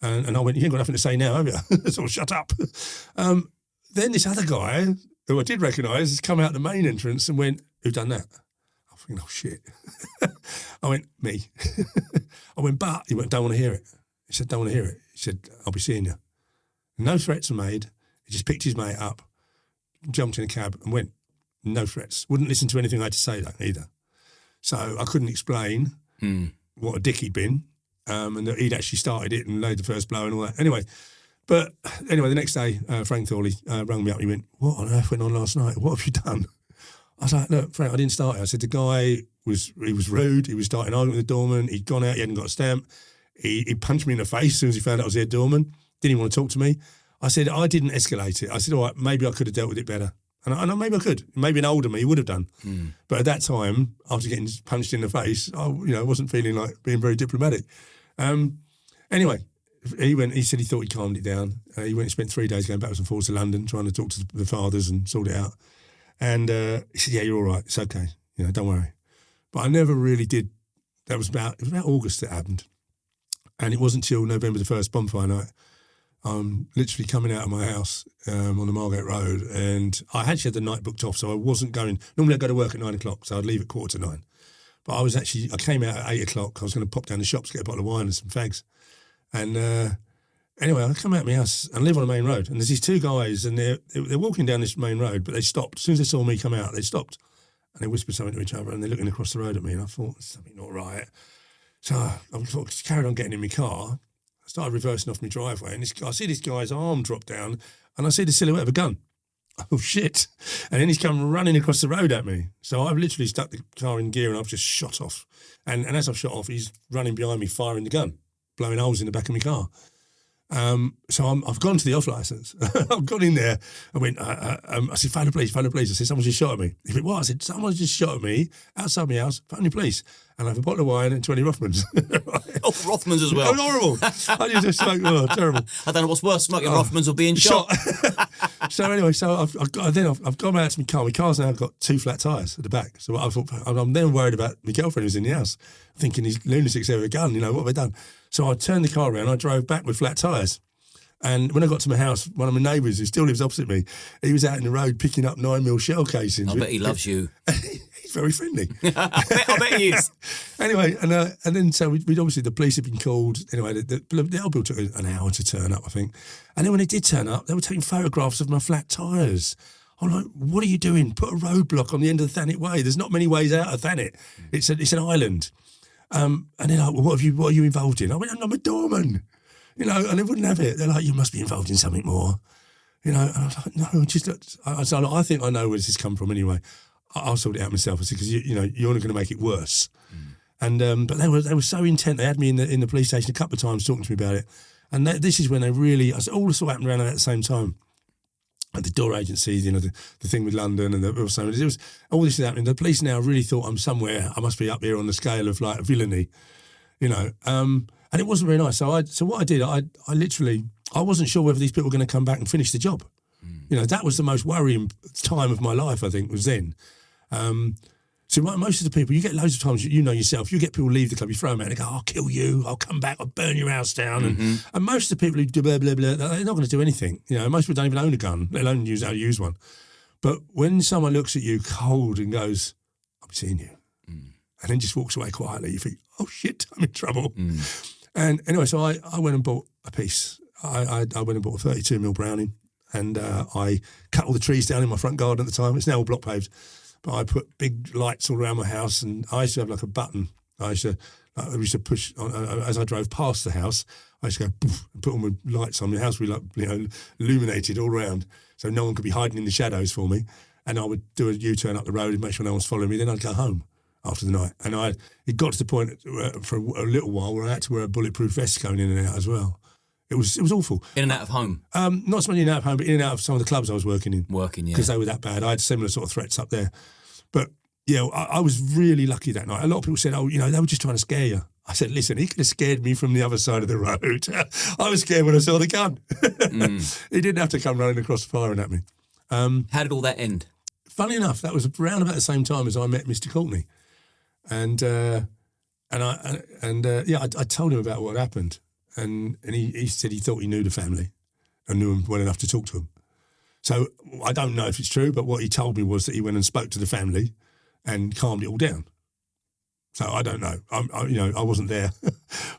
And I went, you ain't got nothing to say now, have you? So shut up. Then this other guy, who I did recognise, has come out the main entrance and went, who done that? I'm thinking, oh, shit. I went, me. I went, but he went, don't want to hear it. He said, don't want to hear it. He said, I'll be seeing you. No threats were made. He just picked his mate up, jumped in a cab and went, no threats. Wouldn't listen to anything I had to say either. So I couldn't explain what a dick he'd been and that he'd actually started it and laid the first blow and all that. Anyway, the next day, Frank Thorley rang me up. He went, what on earth went on last night? What have you done? I was like, look, Frank, I didn't start it. I said, the guy was rude. He was starting an argument with the doorman. He'd gone out. He hadn't got a stamp. He punched me in the face as soon as he found out I was the head doorman. Didn't even want to talk to me. I said, I didn't escalate it. I said, all right, maybe I could have dealt with it better. And maybe I could. Maybe an older me would have done. But at that time, after getting punched in the face, I wasn't feeling like being very diplomatic. Anyway, he said he thought he calmed it down. He went and spent 3 days going backwards and forwards to London, trying to talk to the fathers and sort it out. And he said, yeah, you're all right. It's okay. Don't worry. But I never really did. It was about August that happened. And it wasn't till November the 1st, bonfire night. I'm literally coming out of my house on the Margate Road, and I actually had the night booked off, so I wasn't going. Normally I go to work at 9 o'clock, so I'd leave at 8:45. But I came out at 8 o'clock. I was going to pop down the shops, get a bottle of wine and some fags. And anyway, I come out of my house and live on a main road, and there's these two guys, and they're walking down this main road, but they stopped. As soon as they saw me come out, they stopped, and they whispered something to each other, and they're looking across the road at me, and I thought, there's something not right. So I sort of carried on getting in my car. I started reversing off my driveway, and I see this guy's arm drop down, and I see the silhouette of a gun. Oh, shit. And then he's come running across the road at me. So I've literally stuck the car in gear, and I've just shot off. And as I've shot off, he's running behind me, firing the gun, blowing holes in the back of my car. So I've gone to the off licence. I've gone in there. I went, I said, phone the police. I said, someone just shot at me. He went, what? I said, someone just shot at me outside my house. Phone the police. And I have a bottle of wine and 20 Rothmans. Oh, Rothmans as well. Oh, horrible. I used to smoke, terrible. I don't know what's worse, smoking Rothmans or being shot. So anyway, I've gone out to my car. My car's now got 2 flat tyres at the back. So I thought, I'm then worried about my girlfriend who's in the house, thinking these lunatics have a gun, what have they done? So I turned the car around, I drove back with flat tyres. And when I got to my house, one of my neighbours who still lives opposite me, he was out in the road picking up 9mm shell casings. I bet he loves you. He's very friendly. I bet he is. Anyway, and then so we'd obviously, the police had been called. Anyway, the whole bill took an hour to turn up, I think. And then when they did turn up, they were taking photographs of my flat tyres. I'm like, what are you doing? Put a roadblock on the end of the Thanet Way. There's not many ways out of Thanet. It's an island. And they're like, well, what are you involved in? I went, I'm a doorman. And they wouldn't have it. They're like, you must be involved in something more. And I was like, no, I think I know where this has come from anyway. I'll sort it out myself. I said, because you're not going to make it worse. And but they were so intent. They had me in the police station a couple of times talking to me about it. And this is when they really, all this all happened around at the same time. At the door agency, the thing with London, and it was all this is happening. The police now really thought I'm somewhere. I must be up here on the scale of like villainy, and it wasn't very nice. So what I did, I literally, I wasn't sure whether these people were going to come back and finish the job. That was the most worrying time of my life, I think, was then. So most of the people, you get loads of times, yourself, you get people leave the club, you throw them out, and they go, I'll kill you, I'll come back, I'll burn your house down. And most of the people who do blah, blah, blah, they're not going to do anything. Most people don't even own a gun, let alone use how to use one. But when someone looks at you cold and goes, I'm seeing you, and then just walks away quietly, you think, oh shit, I'm in trouble. And anyway, so I went and bought a piece. I went and bought a 32mm Browning, and I cut all the trees down in my front garden at the time. It's now all block paved. But I put big lights all around my house, and I used to have like a button. I used to push on, as I drove past the house. I used to go poof, and put all my lights on. The house would be illuminated all around, so no one could be hiding in the shadows for me. And I would do a U-turn up the road and make sure no one's following me. Then I'd go home after the night. And it got to the point for a little while where I had to wear a bulletproof vest going in and out as well. It was awful. In and out of home? Not so much in and out of home, but in and out of some of the clubs I was working in. Yeah. Because they were that bad. I had similar sort of threats up there. But, I was really lucky that night. A lot of people said, they were just trying to scare you. I said, listen, he could have scared me from the other side of the road. I was scared when I saw the gun. He didn't have to come running across the firing at me. How did all that end? Funny enough, that was around about the same time as I met Mr. Courtney. And I told him about what happened. And he said he thought he knew the family and knew them well enough to talk to them. So I don't know if it's true, but what he told me was that he went and spoke to the family and calmed it all down. So I don't know. I wasn't there,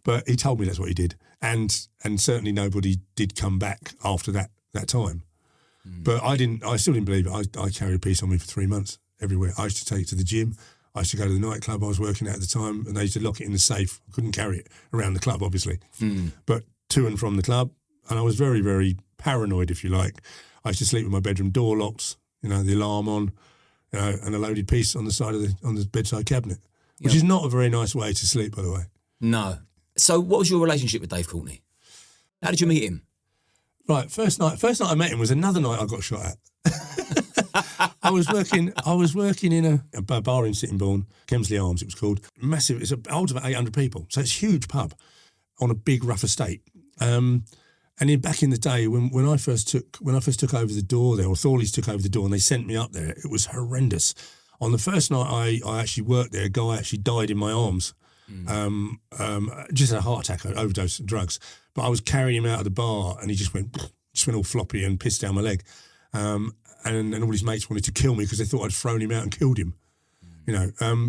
but he told me that's what he did. And certainly nobody did come back after that time. But I still didn't believe it. I carried a piece on me for 3 months everywhere. I used to take it to the gym. I used to go to the nightclub I was working at the time, and they used to lock it in the safe. I couldn't carry it around the club, obviously. But to and from the club. And I was very, very paranoid, if you like. I used to sleep with my bedroom door locked, the alarm on, and a loaded piece on the side of the bedside cabinet, which is not a very nice way to sleep, by the way. No. So what was your relationship with Dave Courtney? How did you meet him? Right, first night I met him was another night I got shot at. I was working in a bar in Sittingbourne, Kemsley Arms it was called. Massive, it holds about 800 people, so it's a huge pub on a big rough estate. And then back in the day, when I first took over the door there, or Thorley's took over the door, and they sent me up there, it was horrendous. On the first night I actually worked there, a guy actually died in my arms. Just had a heart attack, an overdose of drugs. But I was carrying him out of the bar, and he just went all floppy and pissed down my leg. And all his mates wanted to kill me because they thought I'd thrown him out and killed him.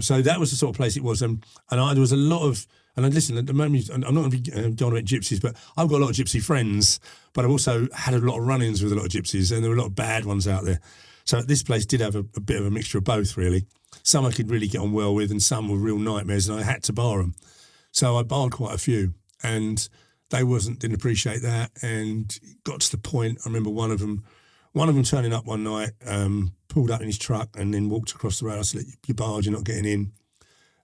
So that was the sort of place it was. There was a lot of, and listen, at the moment, I'm not going to be going about gypsies, but I've got a lot of gypsy friends, but I've also had a lot of run-ins with a lot of gypsies, and there were a lot of bad ones out there. So this place did have a bit of a mixture of both, really. Some I could really get on well with, and some were real nightmares, and I had to bar them. So I barred quite a few, and they didn't appreciate that, and it got to the point. I remember one of them turning up one night, pulled up in his truck, and then walked across the road. I said, "You barred, you're not getting in."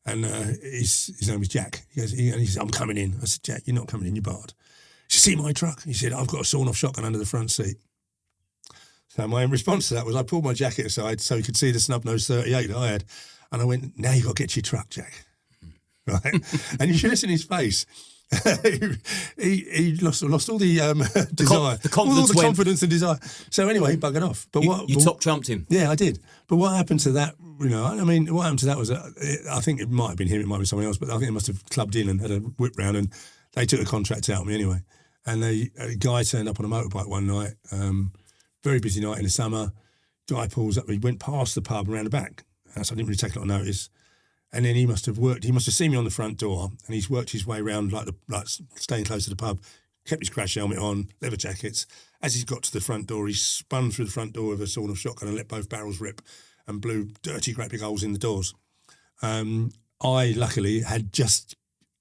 And his name was Jack. He said, "I'm coming in." I said, "Jack, you're not coming in, you're barred." He said, "See my truck?" He said, "I've got a sawn-off shotgun under the front seat." So my response to that was I pulled my jacket aside so he could see the snub-nosed 38 that I had. And I went, "Now you got to get to your truck, Jack." Right? And you should have seen his face. he lost all the desire. All the confidence and desire. So anyway, he buggered off. But you top trumped him. Yeah, I did. But what happened to that, what happened to that was, I think it might have been him, it might have been someone else, but I think they must have clubbed in and had a whip round, and they took a contract out of me anyway. And a guy turned up on a motorbike one night, very busy night in the summer. Guy pulls up, he went past the pub around the back. So I didn't really take a lot of notice. And then he must have seen me on the front door, and he's worked his way around like staying close to the pub, kept his crash helmet on, leather jackets. As he's got to the front door, he spun through the front door with a sawn-off shotgun and let both barrels rip and blew dirty, great big holes in the doors. I, luckily, had just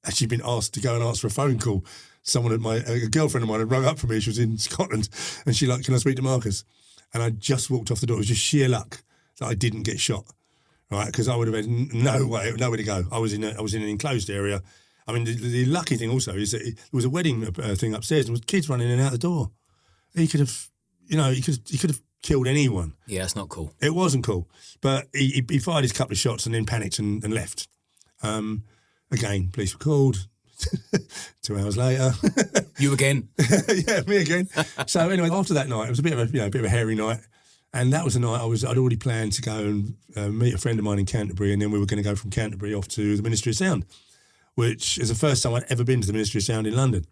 actually been asked to go and answer a phone call. A girlfriend of mine had rung up for me. She was in Scotland, and she "Can I speak to Marcus?" And I just walked off the door. It was just sheer luck that I didn't get shot. Right, because I would have had nowhere to go. I was in an enclosed area. I mean, the lucky thing also is that there was a wedding thing upstairs, and there was kids running in and out the door. He could have, he could have killed anyone. Yeah, it's not cool. It wasn't cool, but he fired his couple of shots and then panicked and left. Again, police were called. 2 hours later, you again? Yeah, me again. So anyway, after that night, it was a bit of a hairy night. And that was the night I'd already planned to go and meet a friend of mine in Canterbury, and then we were going to go from Canterbury off to the Ministry of Sound, which is the first time I'd ever been to the Ministry of Sound in London.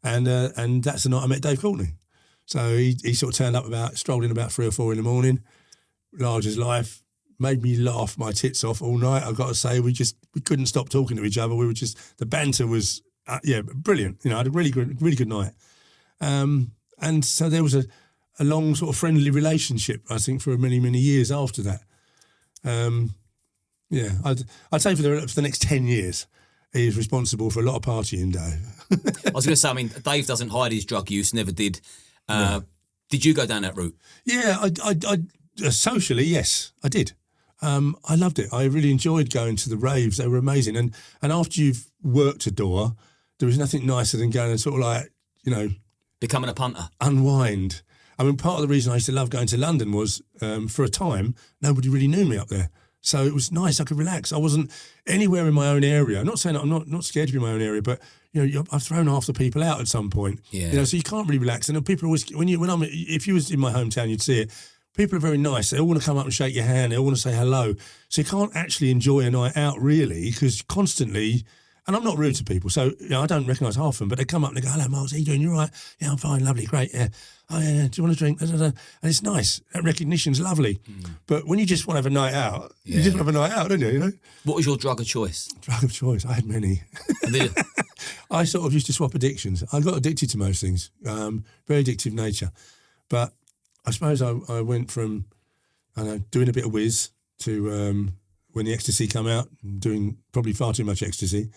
And that's the night I met Dave Courtney. So he sort of turned up strolled in about 3 or 4 in the morning, large as life, made me laugh my tits off all night. I've got to say, we couldn't stop talking to each other. We were the banter was, brilliant. I had a really good night. And so there was a long sort of friendly relationship, I think, for many, many years after that. I'd say for the next 10 years, he was responsible for a lot of partying, Dave. I was going to say, Dave doesn't hide his drug use, never did. Did you go down that route? Yeah, I socially, yes, I did. I loved it. I really enjoyed going to the raves. They were amazing. And after you've worked a door, there was nothing nicer than going and sort of becoming a punter. Unwind. I mean, part of the reason I used to love going to London was, for a time, nobody really knew me up there. So it was nice. I could relax. I wasn't anywhere in my own area. I'm not saying I'm not scared to be in my own area, but I've thrown half the people out at some point. Yeah. So you can't really relax. And people always, if you was in my hometown, you'd see it. People are very nice. They all want to come up and shake your hand. They all want to say hello. So you can't actually enjoy a night out really, because constantly. And I'm not rude to people, so I don't recognise half of them. But they come up and they go, "Hello, Miles, how you doing? You all right? Yeah, I'm fine, lovely, great. Yeah. Oh yeah, do you want a drink?" And it's nice. That recognition's lovely. But when you just want to have a night out, you just want to have a night out, don't you? What was your drug of choice? Drug of choice? I had many. I sort of used to swap addictions. I got addicted to most things. Very addictive nature. But I suppose I went from doing a bit of whiz to when the ecstasy came out, doing probably far too much ecstasy.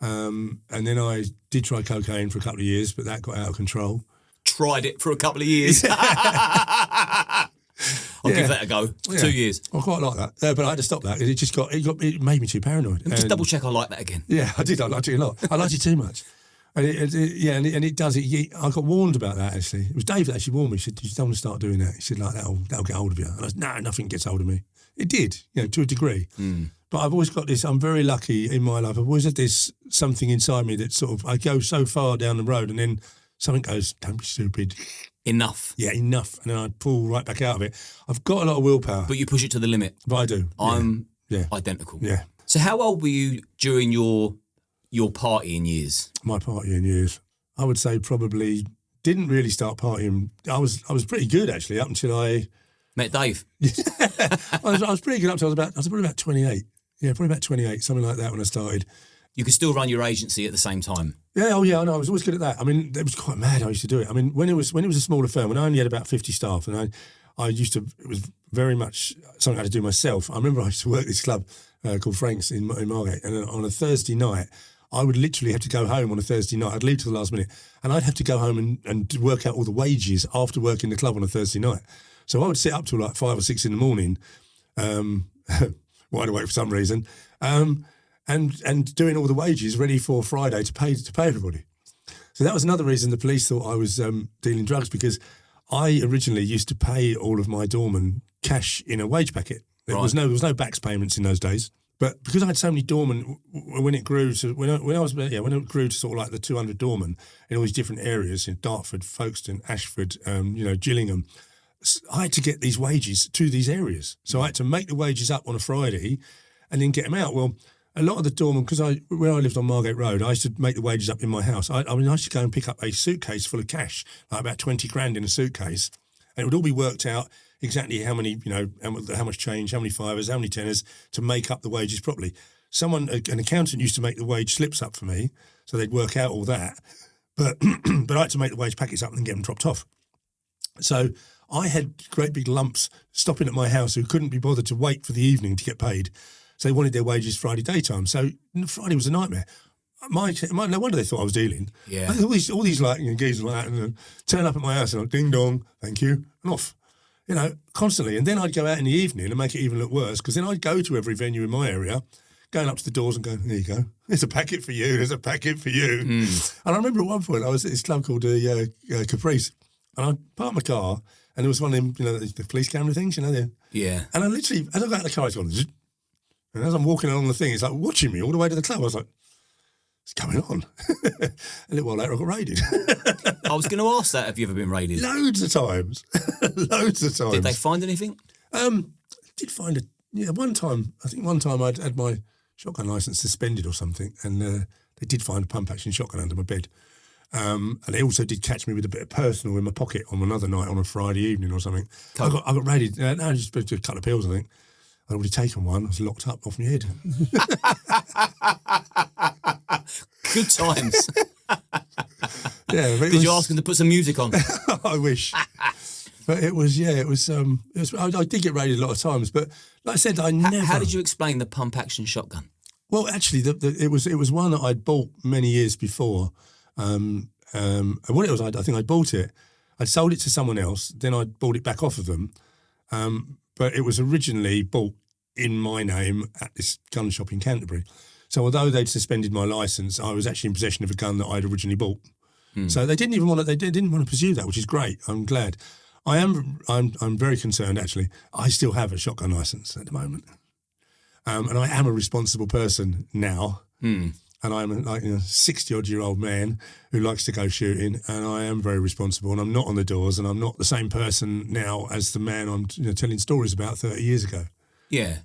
And then I did try cocaine for a couple of years, but that got out of control. Tried it for a couple of years. I'll give that a go. Yeah. 2 years. I quite like that, but I had to stop that. It made me too paranoid. Just double check I like that again. Yeah, I did. I liked it a lot. I liked it too much. And it does. I got warned about that, actually. It was Dave that actually warned me. He said, "You don't want to start doing that." He said, that'll get hold of you. And I said, "No, nothing gets hold of me." It did, to a degree. But I've always got this, I'm very lucky in my life. I've always had this something inside me that sort of, I go so far down the road and then something goes, don't be stupid. Enough. Yeah, enough. And then I pull right back out of it. I've got a lot of willpower. But you push it to the limit. But I do. I'm Yeah. identical. Yeah. So how old were you during your partying years? My partying years, I would say probably didn't really start partying. I was pretty good actually up until I Met Dave? I was pretty good up until I was probably about 28. Yeah, probably about 28, something like that when I started. You could still run your agency at the same time. Yeah, oh yeah, I know. I was always good at that. I mean, it was quite mad. I used to do it. I mean, when it was a smaller firm, when I only had about 50 staff, and I used to. It was very much something I had to do myself. I remember I used to work at this club called Frank's in Margate, and on a Thursday night, I would literally have to go home on a Thursday night. I'd leave till the last minute, and I'd have to go home and work out all the wages after working the club on a Thursday night. So I would sit up till like 5 or 6 in the morning, wide awake for some reason, and doing all the wages ready for Friday to pay everybody. So that was another reason the police thought I was dealing drugs, because I originally used to pay all of my doormen cash in a wage packet. There was no backs payments in those days. But because I had so many doormen, when it grew to when it grew to sort of like the 200 doormen in all these different areas in Dartford, Folkestone, Ashford, Gillingham, I had to get these wages to these areas. So I had to make the wages up on a Friday and then get them out. Well, a lot of the doormen, because where I lived on Margate Road, I used to make the wages up in my house. I used to go and pick up a suitcase full of cash, like about 20 grand in a suitcase, and it would all be worked out exactly how many, how much change, how many fivers, how many tenors to make up the wages properly. An accountant used to make the wage slips up for me, so they'd work out all that. But I had to make the wage packets up and then get them dropped off. So I had great big lumps stopping at my house who couldn't be bothered to wait for the evening to get paid. So they wanted their wages Friday daytime. So Friday was a nightmare. No wonder they thought I was dealing. Yeah. All these like geezers like that, and turn up at my house and like, ding dong, thank you, and off. Constantly. And then I'd go out in the evening and make it even look worse, because then I'd go to every venue in my area, going up to the doors and going, there you go, there's a packet for you, there's a packet for you. And I remember at one point I was at this club called Caprice, and I parked my car, and there was one of them, the police camera things, Yeah. And I literally, as I got out of the car, it's gone, and as I'm walking along the thing, it's like watching me all the way to the club. I was like, what's going on? A little while later, I got raided. I was going to ask that. Have you ever been raided? Loads of times. Loads of times. Did they find anything? Did find one time I'd had my shotgun licence suspended or something, and they did find a pump action shotgun under my bed. And they also did catch me with a bit of personal in my pocket on another night on a Friday evening or something. I got raided. No, just a couple of pills, I think. I'd already taken one. I was locked up off my head. Good times. Yeah. Did you ask them to put some music on? I wish. But it was. I did get raided a lot of times, but like I said, I never. How did you explain the pump action shotgun? Well, actually, it was one that I'd bought many years before. And what it was, I think I bought it. I'd sold it to someone else. Then I bought it back off of them. But it was originally bought in my name at this gun shop in Canterbury. So although they'd suspended my licence, I was actually in possession of a gun that I'd originally bought. So they didn't want to pursue that, which is great. I'm glad. I'm very concerned actually. I still have a shotgun licence at the moment, and I am a responsible person now. And I'm like a 60-odd-year-old man who likes to go shooting, and I am very responsible, and I'm not on the doors, and I'm not the same person now as the man I'm telling stories about 30 years ago. Yeah.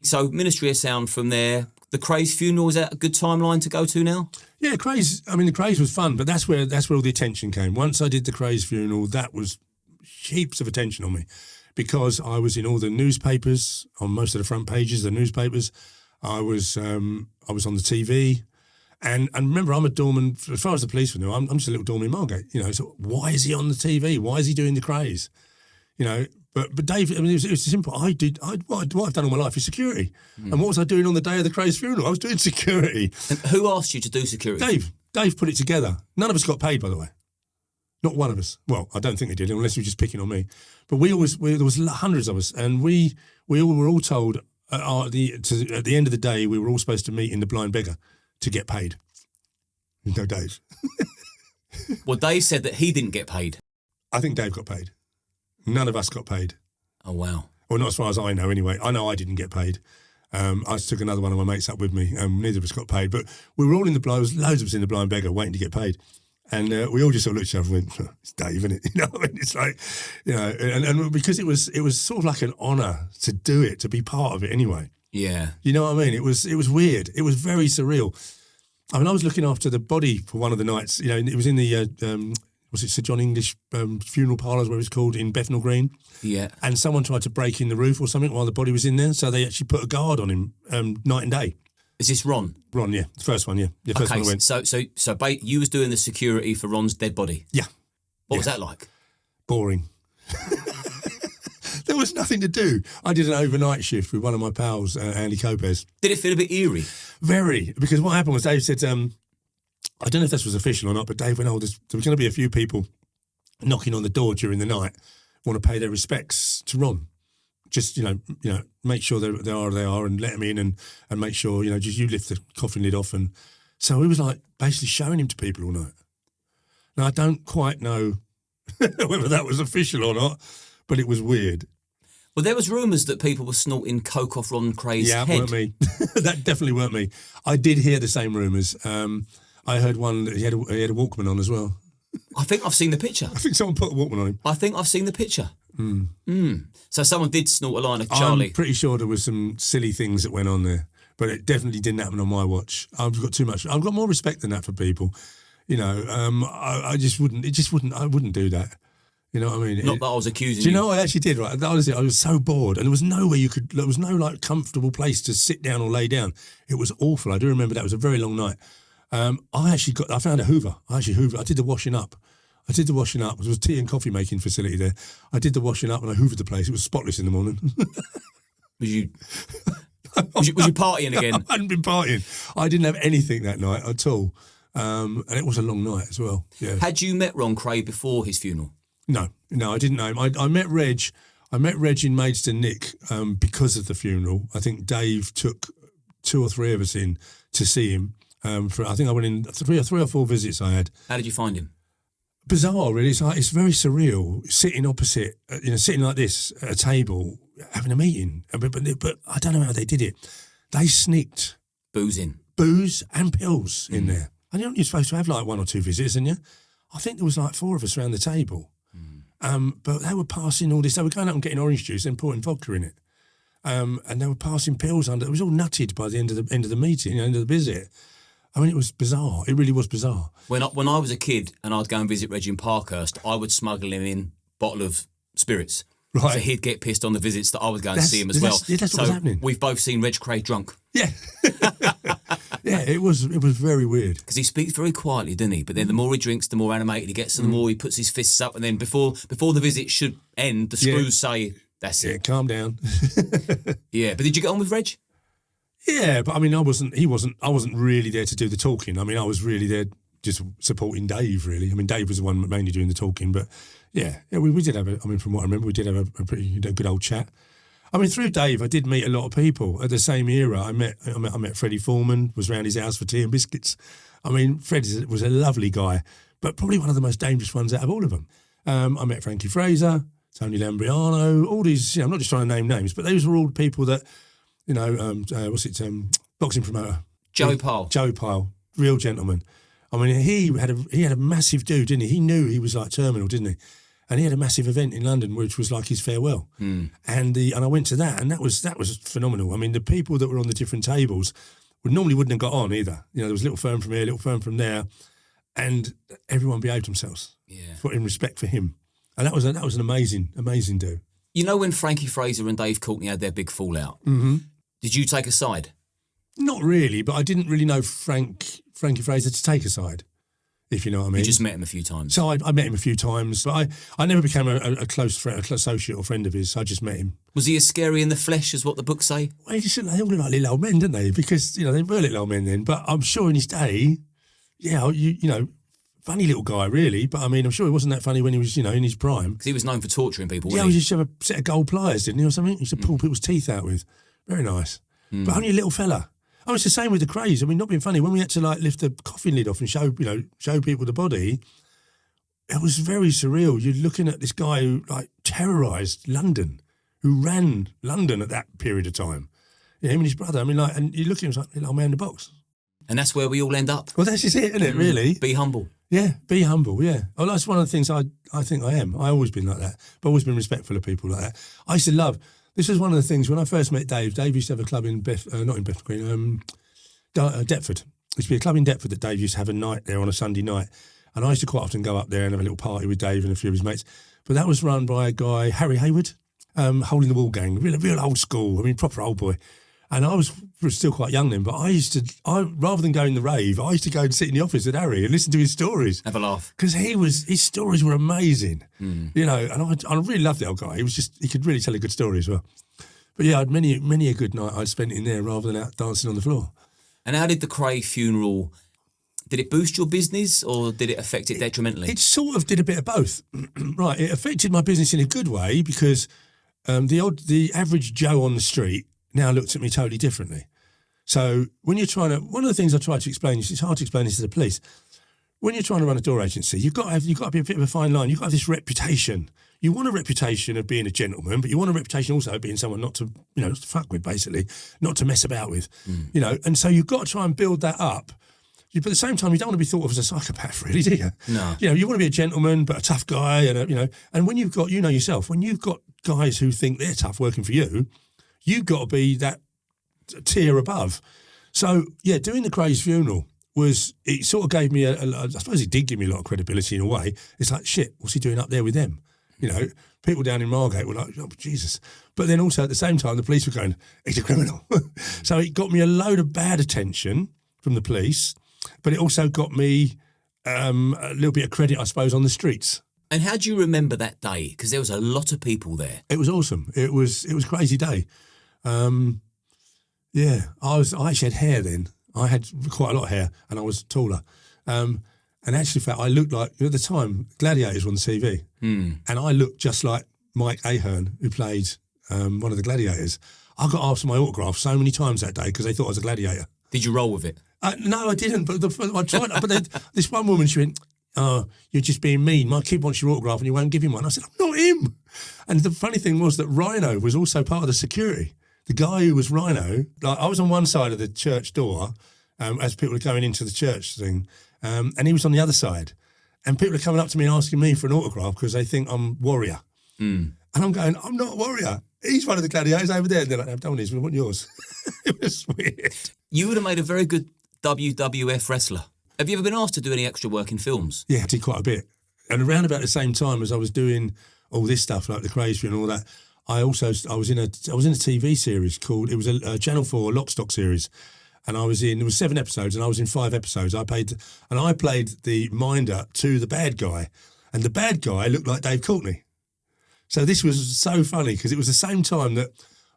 So Ministry of Sound from there. The Craze funeral, is that a good timeline to go to now? Yeah, Craze. I mean, the Craze was fun, but that's where all the attention came. Once I did the Craze funeral, that was heaps of attention on me, because I was in all the newspapers, on most of the front pages of the newspapers. I was on the TV, and remember, I'm a doorman. As far as the police knew, I'm just a little doorman in Margate. So why is he on the TV? Why is he doing the Craze? But Dave, I mean, it was simple. What I've done all my life is security. And what was I doing on the day of the Craze funeral? I was doing security. And who asked you to do security? Dave put it together. None of us got paid, by the way. Not one of us. Well, I don't think they did, unless he was just picking on me. But there was hundreds of us, and we all were all told. At the end of the day, we were all supposed to meet in the Blind Beggar to get paid. No, Dave. Well, Dave said that he didn't get paid. I think Dave got paid. None of us got paid. Oh, wow. Well, not as far as I know, anyway. I know I didn't get paid. I took another one of my mates up with me, and neither of us got paid. But we were all in the blind. There was loads of us in the Blind Beggar waiting to get paid. And we all just sort of looked at each other and went, it's Dave, isn't it? You know what I mean? It's like, you know, and because it was sort of like an honour to do it, to be part of it anyway. Yeah. You know what I mean? It was weird. It was very surreal. I mean, I was looking after the body for one of the nights. You know, it was in the, was it Sir John English funeral parlours, where it's called, in Bethnal Green? Yeah. And someone tried to break in the roof or something while the body was in there. So they actually put a guard on him night and day. Is this Ron? Ron, yeah. The first one, yeah. The first one I went. So you was doing the security for Ron's dead body? Yeah. What was that like? Boring. There was nothing to do. I did an overnight shift with one of my pals, Andy Copez. Did it feel a bit eerie? Very. Because what happened was Dave said, I don't know if this was official or not, but Dave went, there's going to be a few people knocking on the door during the night, want to pay their respects to Ron. Just, you know, make sure they are and let them in and make sure, you know, just you lift the coffin lid off. And so he was like basically showing him to people all night. Now, I don't quite know whether that was official or not, but it was weird. Well, there was rumours that people were snorting coke off Ron Craig's head. Yeah, weren't me. That definitely weren't me. I did hear the same rumours. I heard one that he had a Walkman on as well. I think I've seen the picture. I think someone put a Walkman on him. I think I've seen the picture. So someone did snort a line of Charlie. I'm pretty sure there was some silly things that went on there, but it definitely didn't happen on my watch. I've got more respect than that for people. You know, I just wouldn't. I wouldn't do that. You know what I mean? Not that I was accusing you. Do you know what I actually did? Right, honestly, I was so bored, and there was nowhere there was no like comfortable place to sit down or lay down. It was awful. I do remember that. It was a very long night. I found a Hoover. I did the washing up. There was a tea and coffee making facility there. I did the washing up and I hoovered the place. It was spotless in the morning. Was you partying again? I hadn't been partying. I didn't have anything that night at all. And it was a long night as well. Yeah. Had you met Ron Craig before his funeral? No, I didn't know him. I met Reg. I met Reg in Maidstone Nick because of the funeral. I think Dave took 2 or 3 of us in to see him. I think I went in three or four visits I had. How did you find him? Bizarre, really. It's very surreal sitting opposite, sitting like this at a table, having a meeting. But I don't know how they did it. They sneaked booze and pills in there. And you're supposed to have like 1 or 2 visits, aren't you? I think there was like 4 of us around the table. But they were passing all this. They were going up and getting orange juice and pouring vodka in it. And they were passing pills under. It was all nutted by the end of the meeting, end of the visit. I mean, it was bizarre. It really was bizarre. When I was a kid and I'd go and visit Reggie in Parkhurst, I would smuggle him in a bottle of spirits. Right. So he'd get pissed on the visits that I was going to see him as well. Yeah, that's what was happening. We've both seen Reg Craig drunk. Yeah. Yeah, it was very weird. Because he speaks very quietly, doesn't he? But then the more he drinks, the more animated he gets, and the more he puts his fists up. And then before the visit should end, the screws say, that's it. Yeah, calm down. Yeah, but did you get on with Reg? Yeah, but I mean, I wasn't really there to do the talking. I mean, I was really there just supporting Dave, really. I mean, Dave was the one mainly doing the talking, but yeah, we did have from what I remember, we did have a pretty good old chat. I mean, through Dave, I did meet a lot of people at the same era. I met Freddie Foreman, was round his house for tea and biscuits. I mean, Fred was a lovely guy, but probably one of the most dangerous ones out of all of them. I met Frankie Fraser, Tony Lambriano, all these, I'm not just trying to name names, but those were all people that, boxing promoter. Joe Pyle, real gentleman. I mean, he had a massive dude, didn't he? He knew he was like terminal, didn't he? And he had a massive event in London, which was like his farewell. And I went to that, and that was phenomenal. I mean, the people that were on the different tables normally wouldn't have got on either. There was a little firm from here, a little firm from there, and everyone behaved themselves. Yeah, in respect for him, and that was an amazing dude. You know, when Frankie Fraser and Dave Courtney had their big fallout, did you take a side? Not really, but I didn't really know Frankie Fraser to take a side, if you know what I mean. You just met him a few times. So I met him a few times, but I never became a close friend, a close associate or friend of his. I just met him. Was he as scary in the flesh as what the books say? Well, they all look like little old men, didn't they? Because, they were little old men then. But I'm sure in his day, funny little guy, really. But I mean, I'm sure he wasn't that funny when he was, in his prime. Because he was known for torturing people, he used to have a set of gold pliers, didn't he, or something? He used to pull people's teeth out with. Very nice. But only a little fella. Oh, it's the same with the Craze. I mean, not being funny, when we had to lift the coffin lid off and show people the body, it was very surreal. You're looking at this guy who terrorised London, who ran London at that period of time. Him and his brother. I mean, and you look at him, it's like little man in the box. And that's where we all end up. Well, that's just it, isn't it? Really. Be humble. Yeah, be humble, yeah. Well, that's one of the things I think I am. I've always been like that. I've always been respectful of people like that. I used to love, this was one of the things, when I first met Dave used to have a club in, not in Bethnal Green, Deptford. There used to be a club in Deptford that Dave used to have a night there on a Sunday night. And I used to quite often go up there and have a little party with Dave and a few of his mates. But that was run by a guy, Harry Hayward, Hole in the Wall gang, real old school, I mean, proper old boy. And I was still quite young then, but rather than go in the rave, I used to go and sit in the office with Harry and listen to his stories. Have a laugh. Because his stories were amazing, you know, and I really loved the old guy. He could really tell a good story as well. But yeah, I had many a good night I'd spent in there rather than out dancing on the floor. And how did the Cray funeral, did it boost your business or did it affect it detrimentally? It sort of did a bit of both. Right, it affected my business in a good way because the average Joe on the street now looks at me totally differently. So when you're one of the things I try to explain, it's hard to explain this to the police. When you're trying to run a door agency, you've got to be a bit of a fine line. You've got to have this reputation. You want a reputation of being a gentleman, but you want a reputation also of being someone not to, to fuck with, basically, not to mess about with, And so you've got to try and build that up. But at the same time, you don't want to be thought of as a psychopath, really, do you? No. You want to be a gentleman, but a tough guy, and when you've got, yourself, when you've got guys who think they're tough working for you, you've got to be that tier above. So, yeah, doing the Cray's funeral it sort of gave me I suppose it did give me a lot of credibility in a way. It's like, shit, what's he doing up there with them? People down in Margate were like, oh, Jesus. But then also at the same time, the police were going, he's a criminal. So it got me a load of bad attention from the police, but it also got me a little bit of credit, I suppose, on the streets. And how do you remember that day? Because there was a lot of people there. It was awesome. It was a crazy day. Yeah, I actually had hair then. I had quite a lot of hair and I was taller. And actually, in fact, I looked like, at the time, Gladiators were on the TV. And I looked just like Mike Ahern, who played one of the Gladiators. I got asked for my autograph so many times that day because they thought I was a gladiator. Did you roll with it? No, I didn't, but I tried. But then, this one woman, she went, oh, you're just being mean. My kid wants your autograph and you won't give him one. I said, I'm not him. And the funny thing was that Rhino was also part of the security. The guy who was Rhino, I was on one side of the church door as people were going into the church thing, and he was on the other side. And people are coming up to me and asking me for an autograph because they think I'm Warrior. And I'm going, I'm not Warrior. He's one of the gladiators over there. And they're like, no, don't we want yours? It was weird. You would have made a very good WWF wrestler. Have you ever been asked to do any extra work in films? Yeah, I did quite a bit. And around about the same time as I was doing all this stuff, like the Crazy and all that, I was in a TV series called, it was a Channel 4 Lock Stock series. And there was 7 episodes and I was in 5 episodes. I played the minder to the bad guy. And the bad guy looked like Dave Courtney. So this was so funny because it was the same time that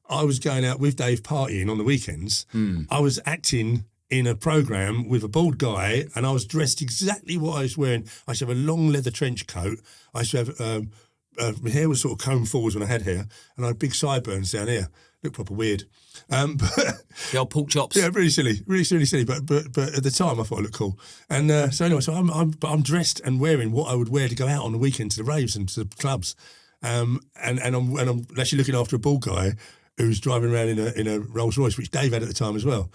I was going out with Dave partying on the weekends. I was acting in a programme with a bald guy and I was dressed exactly what I was wearing. I used to have a long leather trench coat. I used to have, my hair was sort of combed forwards when I had hair and I had big sideburns down here. Looked proper weird. But the old pork chops. Yeah, really silly. But at the time I thought I looked cool. And so anyway, I'm dressed and wearing what I would wear to go out on the weekend to the raves and to the clubs. And I'm actually looking after a bald guy who's driving around in a Rolls Royce, which Dave had at the time as well.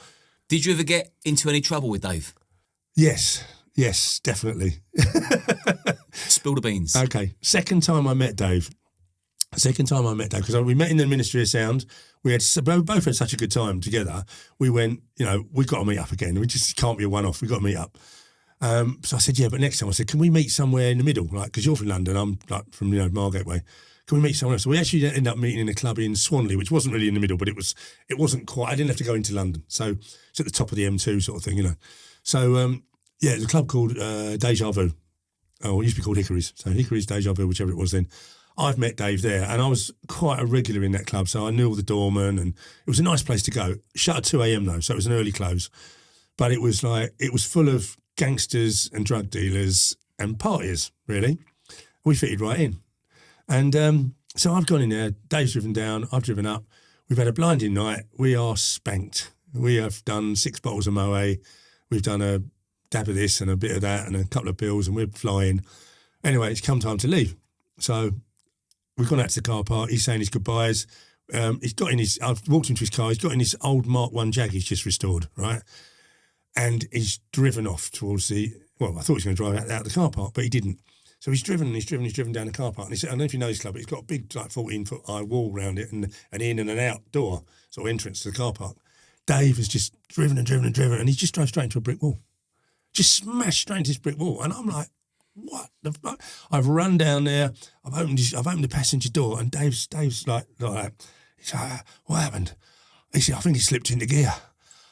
Did you ever get into any trouble with Dave? Yes, definitely. Spill the beans. Okay, second time I met Dave, because we met in the Ministry of Sound. We both had such a good time together. We went, we've got to meet up again. We just can't be a one-off. We've got to meet up. So I said, yeah, but next time I said, can we meet somewhere in the middle? Like, because you're from London, I'm like from Margate way. Can we meet somewhere else? So we actually ended up meeting in a club in Swanley, which wasn't really in the middle, but it wasn't quite. I didn't have to go into London, so it's at the top of the M2 sort of thing, So it's a club called Deja Vu. Oh, it used to be called Hickory's. So Hickory's, Deja Vu, whichever it was then. I've met Dave there, and I was quite a regular in that club, so I knew all the doorman, and it was a nice place to go. Shut at 2 a.m. though, so it was an early close. But it was full of gangsters and drug dealers and partiers, really. We fitted right in. And so I've gone in there, Dave's driven down, I've driven up. We've had a blinding night. We are spanked. We have done 6 bottles of Moët. We've done a dab of this and a bit of that and a couple of pills, and we're flying. Anyway, it's come time to leave. So we've gone out to the car park. He's saying his goodbyes. I've walked into his car. He's got in his old Mark 1 Jag he's just restored, right? And he's driven off towards the Well, I thought he was going to drive out of the car park, but he didn't. So he's driven down the car park. And he said, I don't know if you know this club, but it's got a big, like 14-foot high wall around it and an in and an out door, sort of entrance to the car park. Dave has just driven, and he just drove straight into a brick wall. Just smashed straight into this brick wall. And I'm like, what the fuck? I've run down there, I've opened the passenger door, and Dave's like he's like, what happened? He said, I think he slipped into gear.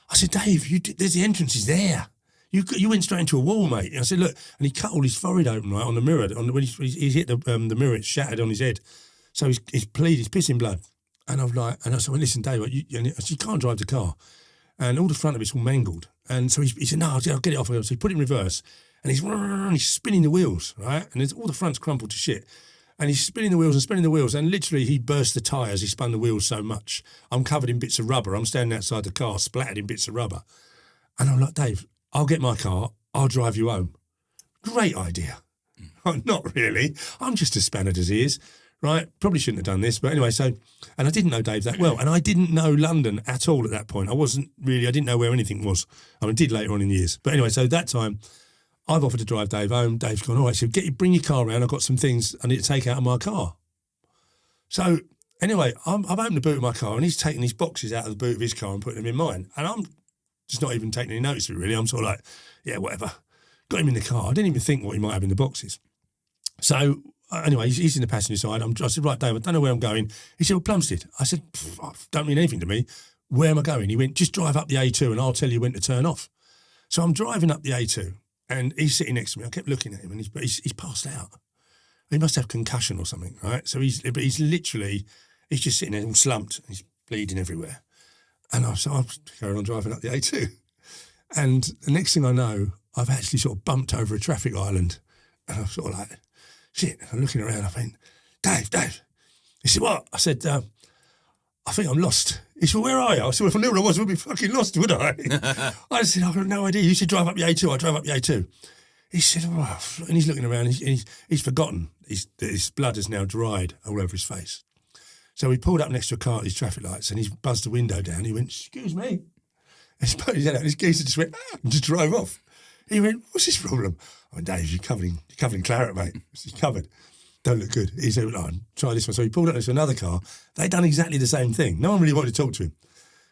I said, Dave, there's the entrance is there. You went straight into a wall, mate. And I said, look, and he cut all his forehead open, right, on the mirror. When he hit the mirror, it shattered on his head. So he's pissing blood. And I said, well, listen, Dave, you can't drive the car. And all the front of it's all mangled. And so he said, no, I'll get it off. So he put it in reverse. And he's spinning the wheels, right? And all the front's crumpled to shit. And he's spinning the wheels. And literally he burst the tyres. He spun the wheels so much. I'm covered in bits of rubber. I'm standing outside the car, splattered in bits of rubber. And I'm like, Dave, I'll get my car. I'll drive you home. Great idea. Not really. I'm just as spannered as he is, right? Probably shouldn't have done this. But anyway, and I didn't know Dave that well. And I didn't know London at all at that point. I didn't know where anything was. I did later on in the years. But anyway, so that time, I've offered to drive Dave home. Dave's gone, all right, so bring your car around. I've got some things I need to take out of my car. So anyway, I've opened the boot of my car and he's taking these boxes out of the boot of his car and putting them in mine. And I'm just not even taking any notice of it, really. I'm sort of like, yeah, whatever. Got him in the car. I didn't even think what he might have in the boxes. So anyway, he's in the passenger side. I said, right, Dave, I don't know where I'm going. He said, well, Plumstead. I said, don't mean anything to me. Where am I going? He went, just drive up the A2 and I'll tell you when to turn off. So I'm driving up the A2 and he's sitting next to me. I kept looking at him and he's passed out. He must have concussion or something, right? So he's just sitting there all slumped. He's bleeding everywhere. And I'm carrying on driving up the A2. And the next thing I know, I've actually sort of bumped over a traffic island. And I'm sort of like, shit. I'm looking around. I think, Dave. He said, what? I said, I think I'm lost. He said, where are you? I said, well, if I knew where I was, I would be fucking lost, would I? I said, I've got no idea. You should drive up the A2. I drove up the A2. He said, oh, and he's looking around. He's forgotten. His blood has now dried all over his face. So he pulled up next to a car at these traffic lights and he buzzed the window down. He went, excuse me. And he put his head out and his geezer just went, and just drove off. He went, what's his problem? I went, Dave, you're covered in claret, mate. He's covered. Don't look good. He said, oh, try this one. So he pulled up next to another car. They'd done exactly the same thing. No one really wanted to talk to him.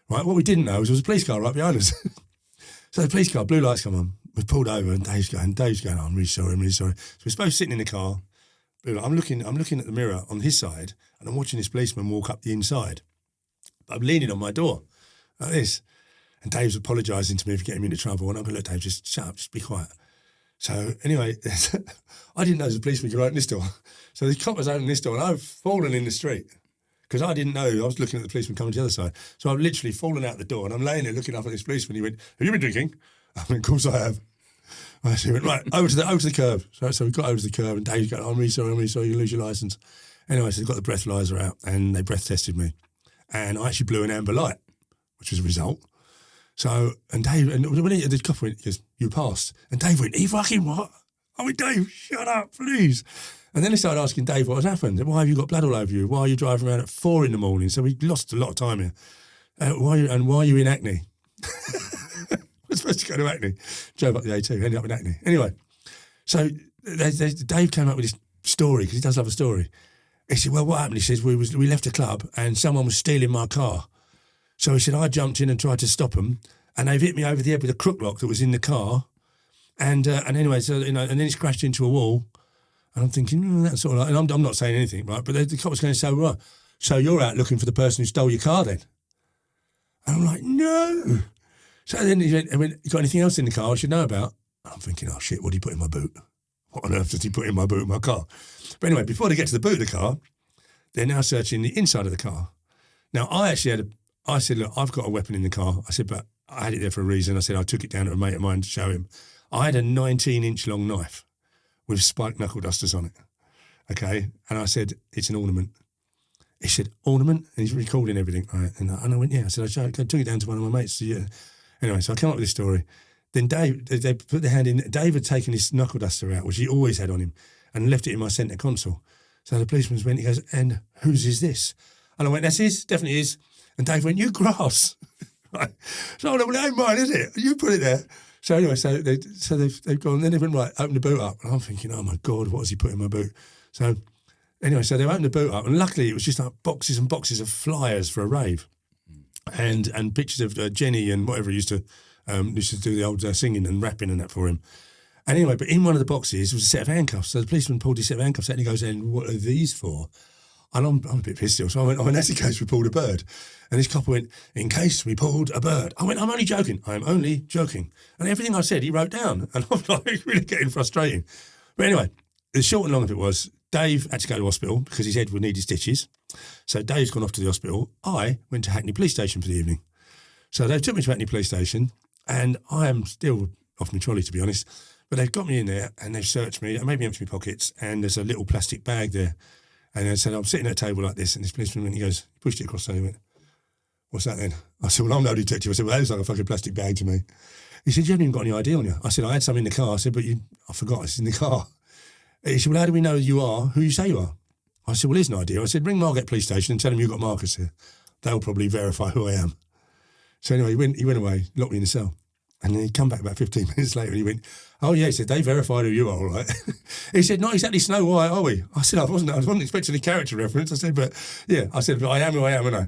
Right? What we didn't know was there was a police car right behind us. So the police car, blue lights come on. We pulled over and Dave's going, oh, I'm really sorry. So we're both sitting in the car. I'm looking at the mirror on his side and I'm watching this policeman walk up the inside. But I'm leaning on my door like this. And Dave's apologising to me for getting me into trouble. And I'm going, look, Dave, just shut up, just be quiet. So anyway, I didn't know there was a policeman could open this door. So the cop was opening this door and I've fallen in the street because I didn't know. I was looking at the policeman coming to the other side. So I've literally fallen out the door and I'm laying there looking up at this policeman. He went, have you been drinking? I went, of course I have. So he went, right, over to the curb. So we got over to the curb and Dave's going, I'm really sorry, you lose your licence. Anyway, so they got the breathalyzer out and they breath tested me. And I actually blew an amber light, which was a result. So, and Dave, and when the cop went, he goes, you passed. And Dave went, he fucking what? I went, Dave, shut up, please. And then they started asking Dave what has happened. Why have you got blood all over you? Why are you driving around at 4 a.m? So we lost a lot of time here. Why are you in acne? We're supposed to go to acne. Drove up the A2, ended up in acne. Anyway, so Dave came up with this story, because he does love a story. He said, well, what happened? He says, we left a club and someone was stealing my car. So he said, I jumped in and tried to stop them and they've hit me over the head with a crook lock that was in the car. And anyway, so, and then he's crashed into a wall. And I'm thinking, that's sort of like, and I'm not saying anything, right? But the cop was going to say, right, so you're out looking for the person who stole your car then? And I'm like, no. So then he went, you got anything else in the car I should know about? And I'm thinking, oh shit, what did he put in my boot? What on earth did he put in my boot of my car? But anyway, before they get to the boot of the car, they're now searching the inside of the car. Now, I said, look, I've got a weapon in the car. I said, but I had it there for a reason. I said, I took it down to a mate of mine to show him. I had a 19-inch long knife with spiked knuckle dusters on it. Okay. And I said, it's an ornament. He said, ornament? And he's recording everything. Right. And I went, yeah. I said, I took it down to one of my mates. So, yeah. Anyway, so I came up with this story. Then Dave, they put their hand in. Dave had taken his knuckle duster out, which he always had on him, and left it in my centre console. So the policeman went, he goes, and whose is this? And I went, that's his, definitely his. And Dave went, you grass. Right. So I went, well, it ain't mine, is it? You put it there. So anyway, they've gone. Then they went, right, open the boot up, and I'm thinking, oh my God, what has he put in my boot? So anyway, so they opened the boot up, and luckily it was just like boxes and boxes of flyers for a rave, and pictures of Jenny and whatever he used to do the old singing and rapping and that for him. And anyway, but in one of the boxes was a set of handcuffs. So the policeman pulled his set of handcuffs out and he goes, and what are these for? And I'm a bit pissed still. So I went, that's in case we pulled a bird. And this copper went, in case we pulled a bird. I went, I'm only joking. I'm only joking. And everything I said, he wrote down. And I'm like, really getting frustrating. But anyway, the short and long of it was, Dave had to go to hospital because his head would need his stitches. So Dave's gone off to the hospital. I went to Hackney Police Station for the evening. So they took me to Hackney Police Station, and I am still off my trolley, to be honest. But they've got me in there, and they've searched me, and made me empty my pockets, and there's a little plastic bag there. And they said, I'm sitting at a table like this, and this policeman went, he goes, pushed it across the table, he went, what's that then? I said, well, I'm no detective. I said, well, that looks like a fucking plastic bag to me. He said, you haven't even got any ID on you. I said, I had some in the car. I said, but I forgot it's in the car. He said, well, how do we know you are who you say you are? I said, well, here's an idea. I said, ring Margate Police Station and tell them you've got Marcus here. They'll probably verify who I am. So anyway, he went away, locked me in the cell. And then he come back about 15 minutes later and he went, oh yeah, he said, they verified who you are, all right. He said, not exactly Snow White, are we? I said, I wasn't expecting a character reference. I said, but yeah, I said, but I am who I am, and I.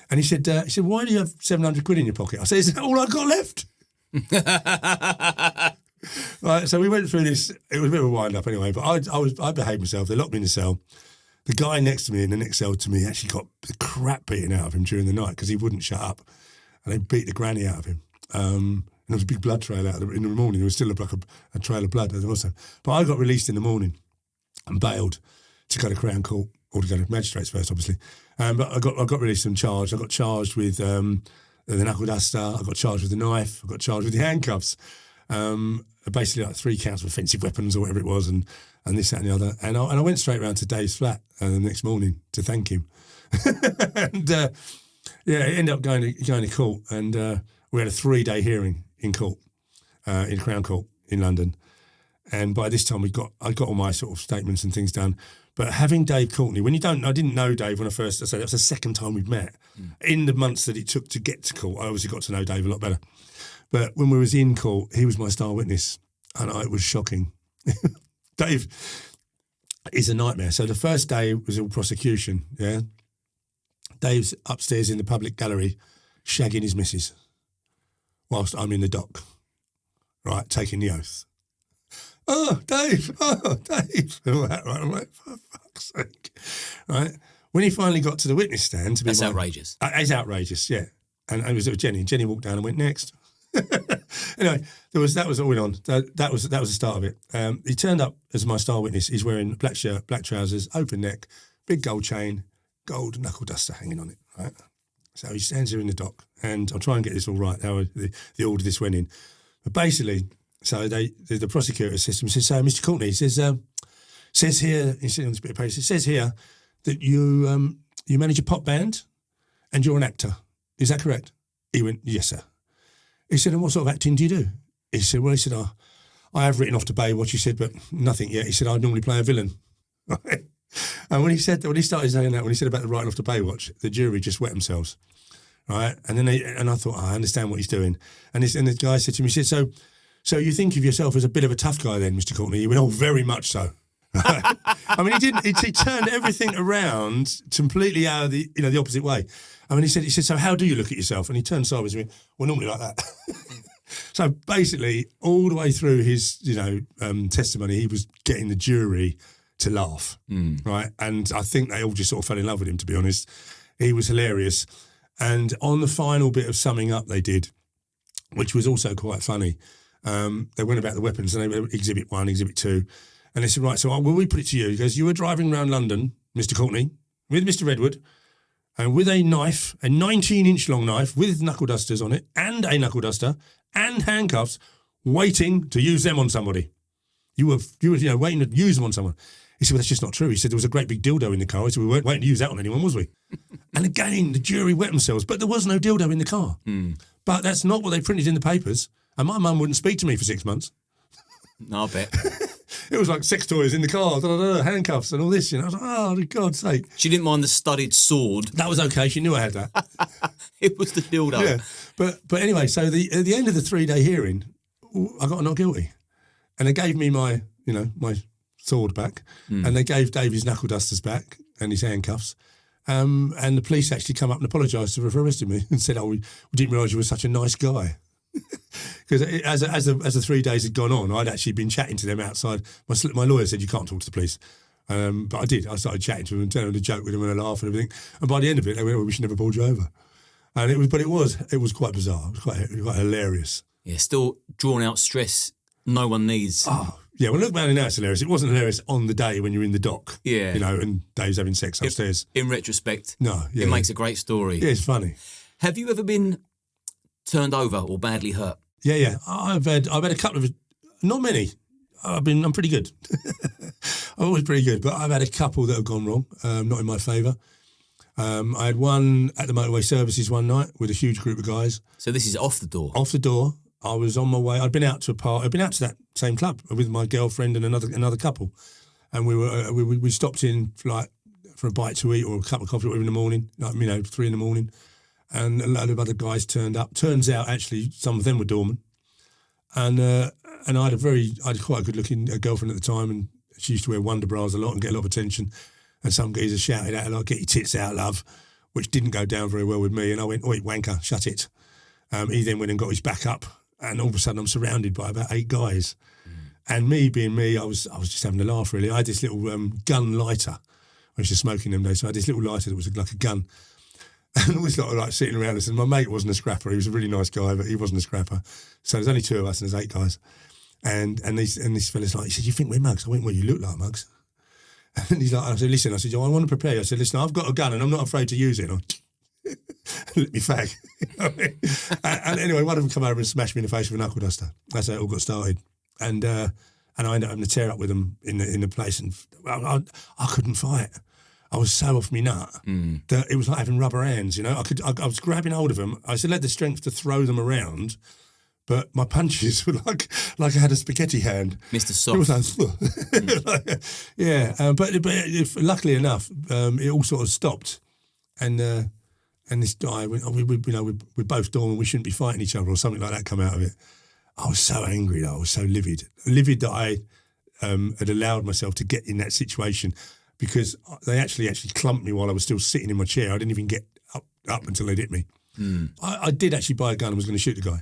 And he said, why do you have 700 quid in your pocket? I said, is that all I've got left? Right, so we went through this. It was a bit of a wind up anyway, but I behaved myself. They locked me in the cell. The guy next to me in the next cell to me actually got the crap beaten out of him during the night because he wouldn't shut up, and they beat the granny out of him. And there was a big blood trail out in the morning. There was still a trail of blood also. But I got released in the morning and bailed to go to Crown Court, or to go to magistrates first, obviously. But I got released and charged. I got charged with the knuckle duster. I got charged with the knife. I got charged with the handcuffs. Basically like 3 counts of offensive weapons or whatever it was, and this, that and the other. And I went straight round to Dave's flat the next morning to thank him. And yeah, it ended up going to court, and we had a 3-day hearing in court, in Crown Court in London. And by this time I got all my sort of statements and things done. But having Dave Courtney, I didn't know Dave when I first, that was the second time we'd met. In the months that it took to get to court, I obviously got to know Dave a lot better. But when we was in court, he was my star witness, and it was shocking. Dave is a nightmare. So the first day was all prosecution, yeah? Dave's upstairs in the public gallery shagging his missus whilst I'm in the dock, right, taking the oath. Oh, Dave, and all that, right? I'm like, for fuck's sake, right? When he finally got to the witness stand... That's outrageous. It's outrageous, yeah. And it was Jenny. Jenny walked down and went, next. Anyway, that was all went on. That was the start of it. He turned up as my star witness. He's wearing a black shirt, black trousers, open neck, big gold chain, gold knuckle duster hanging on it, right? So he stands here in the dock, and I'll try and get this all right, how the order this went in. But basically... So the prosecutor says to him, so Mr. Courtney, says here, he's sitting on this bit of paper, it says here that you manage a pop band and you're an actor. Is that correct? He went, yes, sir. He said, and what sort of acting do you do? He said, I have written off to Baywatch. He said, but nothing yet. He said, I normally play a villain. And when he started saying that, when he said about the writing off to Baywatch, the jury just wet themselves, right? And then I thought, I understand what he's doing. And the guy said to me, he said, So you think of yourself as a bit of a tough guy then, Mr. Courtney? He went, oh, very much so. I mean, he turned everything around completely out of the opposite way. I mean, he said, so how do you look at yourself? And he turned sideways and went, well, normally like that. So basically, all the way through his, testimony, he was getting the jury to laugh, right? And I think they all just sort of fell in love with him, to be honest. He was hilarious. And on the final bit of summing up they did, which was also quite funny, they went about the weapons, and they were Exhibit 1, Exhibit 2. And they said, right, so will we put it to you? He goes, you were driving around London, Mr. Courtney, with Mr. Redwood, and with a knife, a 19-inch long knife with knuckle dusters on it, and a knuckle duster, and handcuffs, waiting to use them on somebody. You were waiting to use them on someone. He said, well, that's just not true. He said, there was a great big dildo in the car. He said, we weren't waiting to use that on anyone, was we? And again, the jury wet themselves, but there was no dildo in the car. But that's not what they printed in the papers. And my mum wouldn't speak to me for 6 months. No, I bet. It was like sex toys in the car, handcuffs and all this. I was like, oh, for God's sake. She didn't mind the studded sword. That was okay. She knew I had that. It was the dildo. Yeah. But anyway, so at the end of the 3-day hearing, I got not guilty. And they gave me my sword back, and they gave Dave his knuckle dusters back and his handcuffs. And the police actually come up and apologised for arresting me and said, we didn't realise you were such a nice guy. Because as the 3 days had gone on, I'd actually been chatting to them outside. My lawyer said, you can't talk to the police. But I did. I started chatting to them and telling them to joke with them and a laugh and everything. And by the end of it, they went, we should never pulled you over. And it was quite bizarre. It was quite hilarious. Yeah, still drawn out stress no one needs. Oh, yeah. Well, look back now, it's hilarious. It wasn't hilarious on the day when you're in the dock. Yeah. And Dave's having sex upstairs. In retrospect. No, yeah. It makes a great story. Yeah, it's funny. Have you ever been turned over or badly hurt? Yeah. I've had a couple of, not many. I'm pretty good. I'm always pretty good, but I've had a couple that have gone wrong, not in my favour. I had one at the motorway services one night with a huge group of guys. So this is off the door? Off the door. I was on my way. I'd been out to that same club with my girlfriend and another couple. And we stopped in for a bite to eat or a cup of coffee or whatever in the morning, 3 a.m. And a load of other guys turned up. Turns out, actually, some of them were Doorman. And I had quite a good-looking girlfriend at the time, and she used to wear Wonder Bras a lot and get a lot of attention. And some geezer shouted at her, like, get your tits out, love, which didn't go down very well with me. And I went, oi, wanker, shut it. He then went and got his back up, and all of a sudden I'm surrounded by about 8 guys. And me being me, I was just having a laugh, really. I had this little gun lighter. I was just smoking them days, so I had this little lighter that was like a gun. And all this lot like sitting around us, and my mate wasn't a scrapper. He was a really nice guy, but he wasn't a scrapper. So there's only 2 of us, and there's 8 guys. And this fella's like, he said, you think we're mugs? I went, well, you look like mugs. And he's like, I said, listen, I want to prepare you. I said, listen, I've got a gun and I'm not afraid to use it. And let me fag. And anyway, one of them come over and smashed me in the face with a knuckle duster. That's how it all got started. And I ended up having to tear up with them in the place, and I couldn't fight. I was so off me nut that it was like having rubber hands, I was grabbing hold of them. I still had the strength to throw them around, but my punches were like I had a spaghetti hand. Mr. Soft. It was like, yeah. But luckily enough, it all sort of stopped, and this guy went, we're both Doorman, we shouldn't be fighting each other or something like that come out of it. I was so angry, though. I was so livid that I had allowed myself to get in that situation, because they actually clumped me while I was still sitting in my chair. I didn't even get up until they'd hit me. I did actually buy a gun and was going to shoot the guy.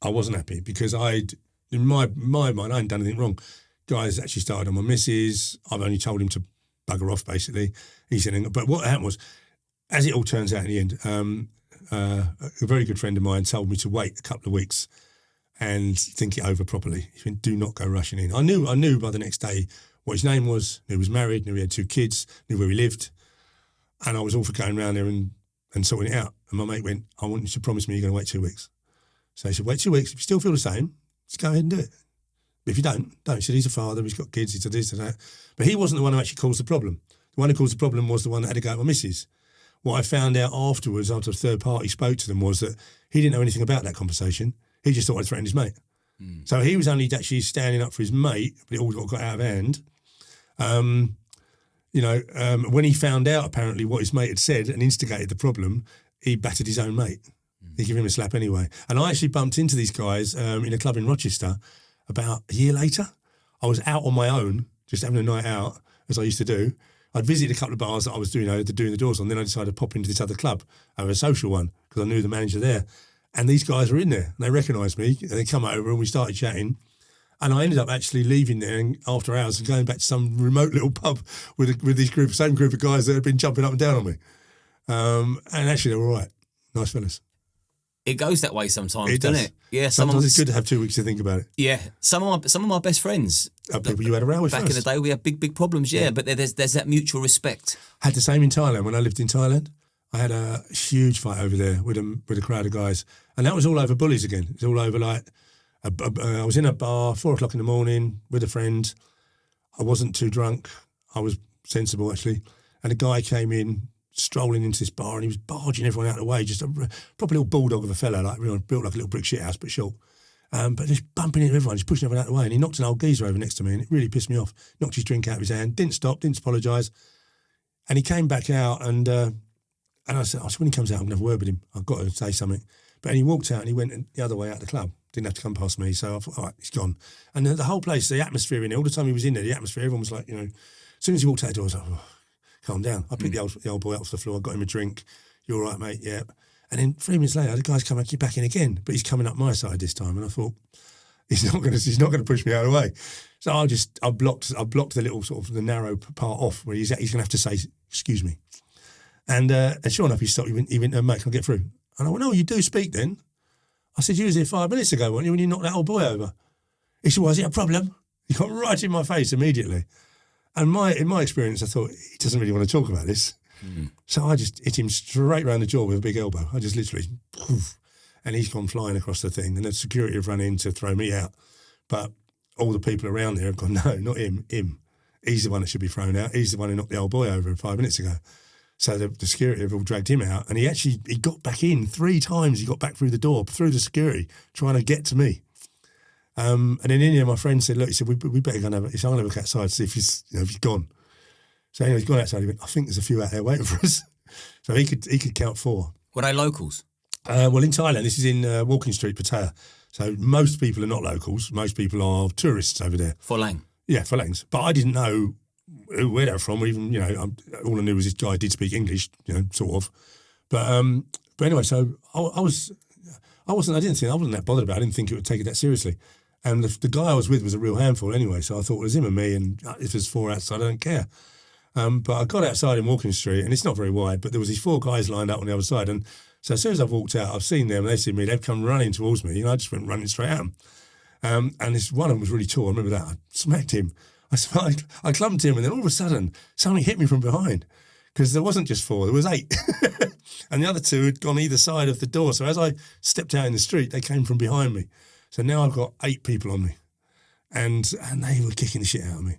I wasn't happy because in my mind, I hadn't done anything wrong. Guys actually started on my missus. I've only told him to bugger off, basically. He said, but what happened was, as it all turns out in the end, a very good friend of mine told me to wait a couple of weeks and think it over properly. He went, do not go rushing in. I knew by the next day what his name was, knew he was married, knew he had 2 kids, knew where he lived. And I was all for going around there and sorting it out. And my mate went, I want you to promise me you're going to wait 2 weeks. So he said, wait 2 weeks. If you still feel the same, just go ahead and do it. But if you don't. He said, he's a father, he's got kids, he's did this and that. But he wasn't the one who actually caused the problem. The one who caused the problem was the one that had to go at my missus. What I found out afterwards, after a third party spoke to them, was that he didn't know anything about that conversation. He just thought I'd threatened his mate. So he was only actually standing up for his mate, but it all got out of hand. When he found out apparently what his mate had said and instigated the problem, he battered his own mate. He gave him a slap anyway. And I actually bumped into these guys in a club in Rochester about a year later. I was out on my own, just having a night out, as I used to do. I'd visited a couple of bars that I was doing the doors on. Then I decided to pop into this other club, have a social one, because I knew the manager there. And these guys were in there, and they recognised me, and they come over and we started chatting. And I ended up actually leaving there after hours and going back to some remote little pub with this same group of guys that had been jumping up and down on me. And actually, they were all right. Nice fellas. It goes that way sometimes, doesn't it? Yeah. Sometimes it's good to have 2 weeks to think about it. Yeah. Some of my best friends. People you had a row with back first. in the day, we had big problems. Yeah. But there's that mutual respect. Had the same in Thailand. When I lived in Thailand, I had a huge fight over there with a crowd of guys, and that was all over bullies again. It was all over I was in a bar 4 o'clock in the morning with a friend. I wasn't too drunk. I was sensible actually, and a guy came in strolling into this bar, and he was barging everyone out of the way. Just a proper little bulldog of a fella, built like a little brick shit house, but short. But just bumping into everyone, just pushing everyone out of the way. And he knocked an old geezer over next to me, and it really pissed me off. Knocked his drink out of his hand, didn't stop, didn't apologise. And he came back out, and I said, when he comes out, I'm going to have a word with him. I've got to say something. But he walked out and he went the other way out of the club. Didn't have to come past me. So I thought, all right, he's gone. And the whole place, the atmosphere in there, all the time he was in there, the atmosphere, everyone was like, as soon as he walked out the door, I was like, oh, calm down. I picked the old boy up off the floor. I got him a drink. You all right, mate? Yeah. And then 3 minutes later, the guy's coming back in again, but he's coming up my side this time. And I thought, he's not going to push me out of the way. So I blocked the little sort of the narrow part off where he's going to have to say, excuse me. And sure enough, he stopped. He went, mate, can I get through? And I went, no, you do speak then. I said, you was here 5 minutes ago, weren't you, when you knocked that old boy over? He said, well, is it a problem? He got right in my face immediately. And in my experience, I thought, he doesn't really want to talk about this. So I just hit him straight round the jaw with a big elbow. I just literally, poof, and he's gone flying across the thing. And the security have run in to throw me out. But all the people around there have gone, no, not him. He's the one that should be thrown out. He's the one who knocked the old boy over 5 minutes ago. So the security have all dragged him out. And he got back in 3 times. He got back through the door, through the security, trying to get to me. And then in here, my friend said, look, he said, we better go and have a, I'm going to look outside to see if he's gone. So anyway, he's gone outside. He went, I think there's a few out there waiting for us. So he could count 4. Were they locals? Well, in Thailand, this is in Walking Street, Pattaya. So most people are not locals. Most people are tourists over there. For Lang? Yeah, for Langs. But I didn't know where they're from, or even, all I knew was this guy did speak English, sort of. But anyway, so I wasn't that bothered about it. I didn't think it would take it that seriously. And the guy I was with was a real handful anyway, so I thought it was him and me, and if there's 4 outside, I don't care. But I got outside in Walking Street, and it's not very wide, but there was these 4 guys lined up on the other side, and so as soon as I've walked out, I've seen them, and they see me, they've come running towards me, and I just went running straight at them. And this one of them was really tall, I remember that. I smacked him. I clumped him, and then all of a sudden, something hit me from behind, because there wasn't just 4, there was 8. And the other 2 had gone either side of the door, so as I stepped out in the street, they came from behind me. So now I've got 8 people on me, and they were kicking the shit out of me.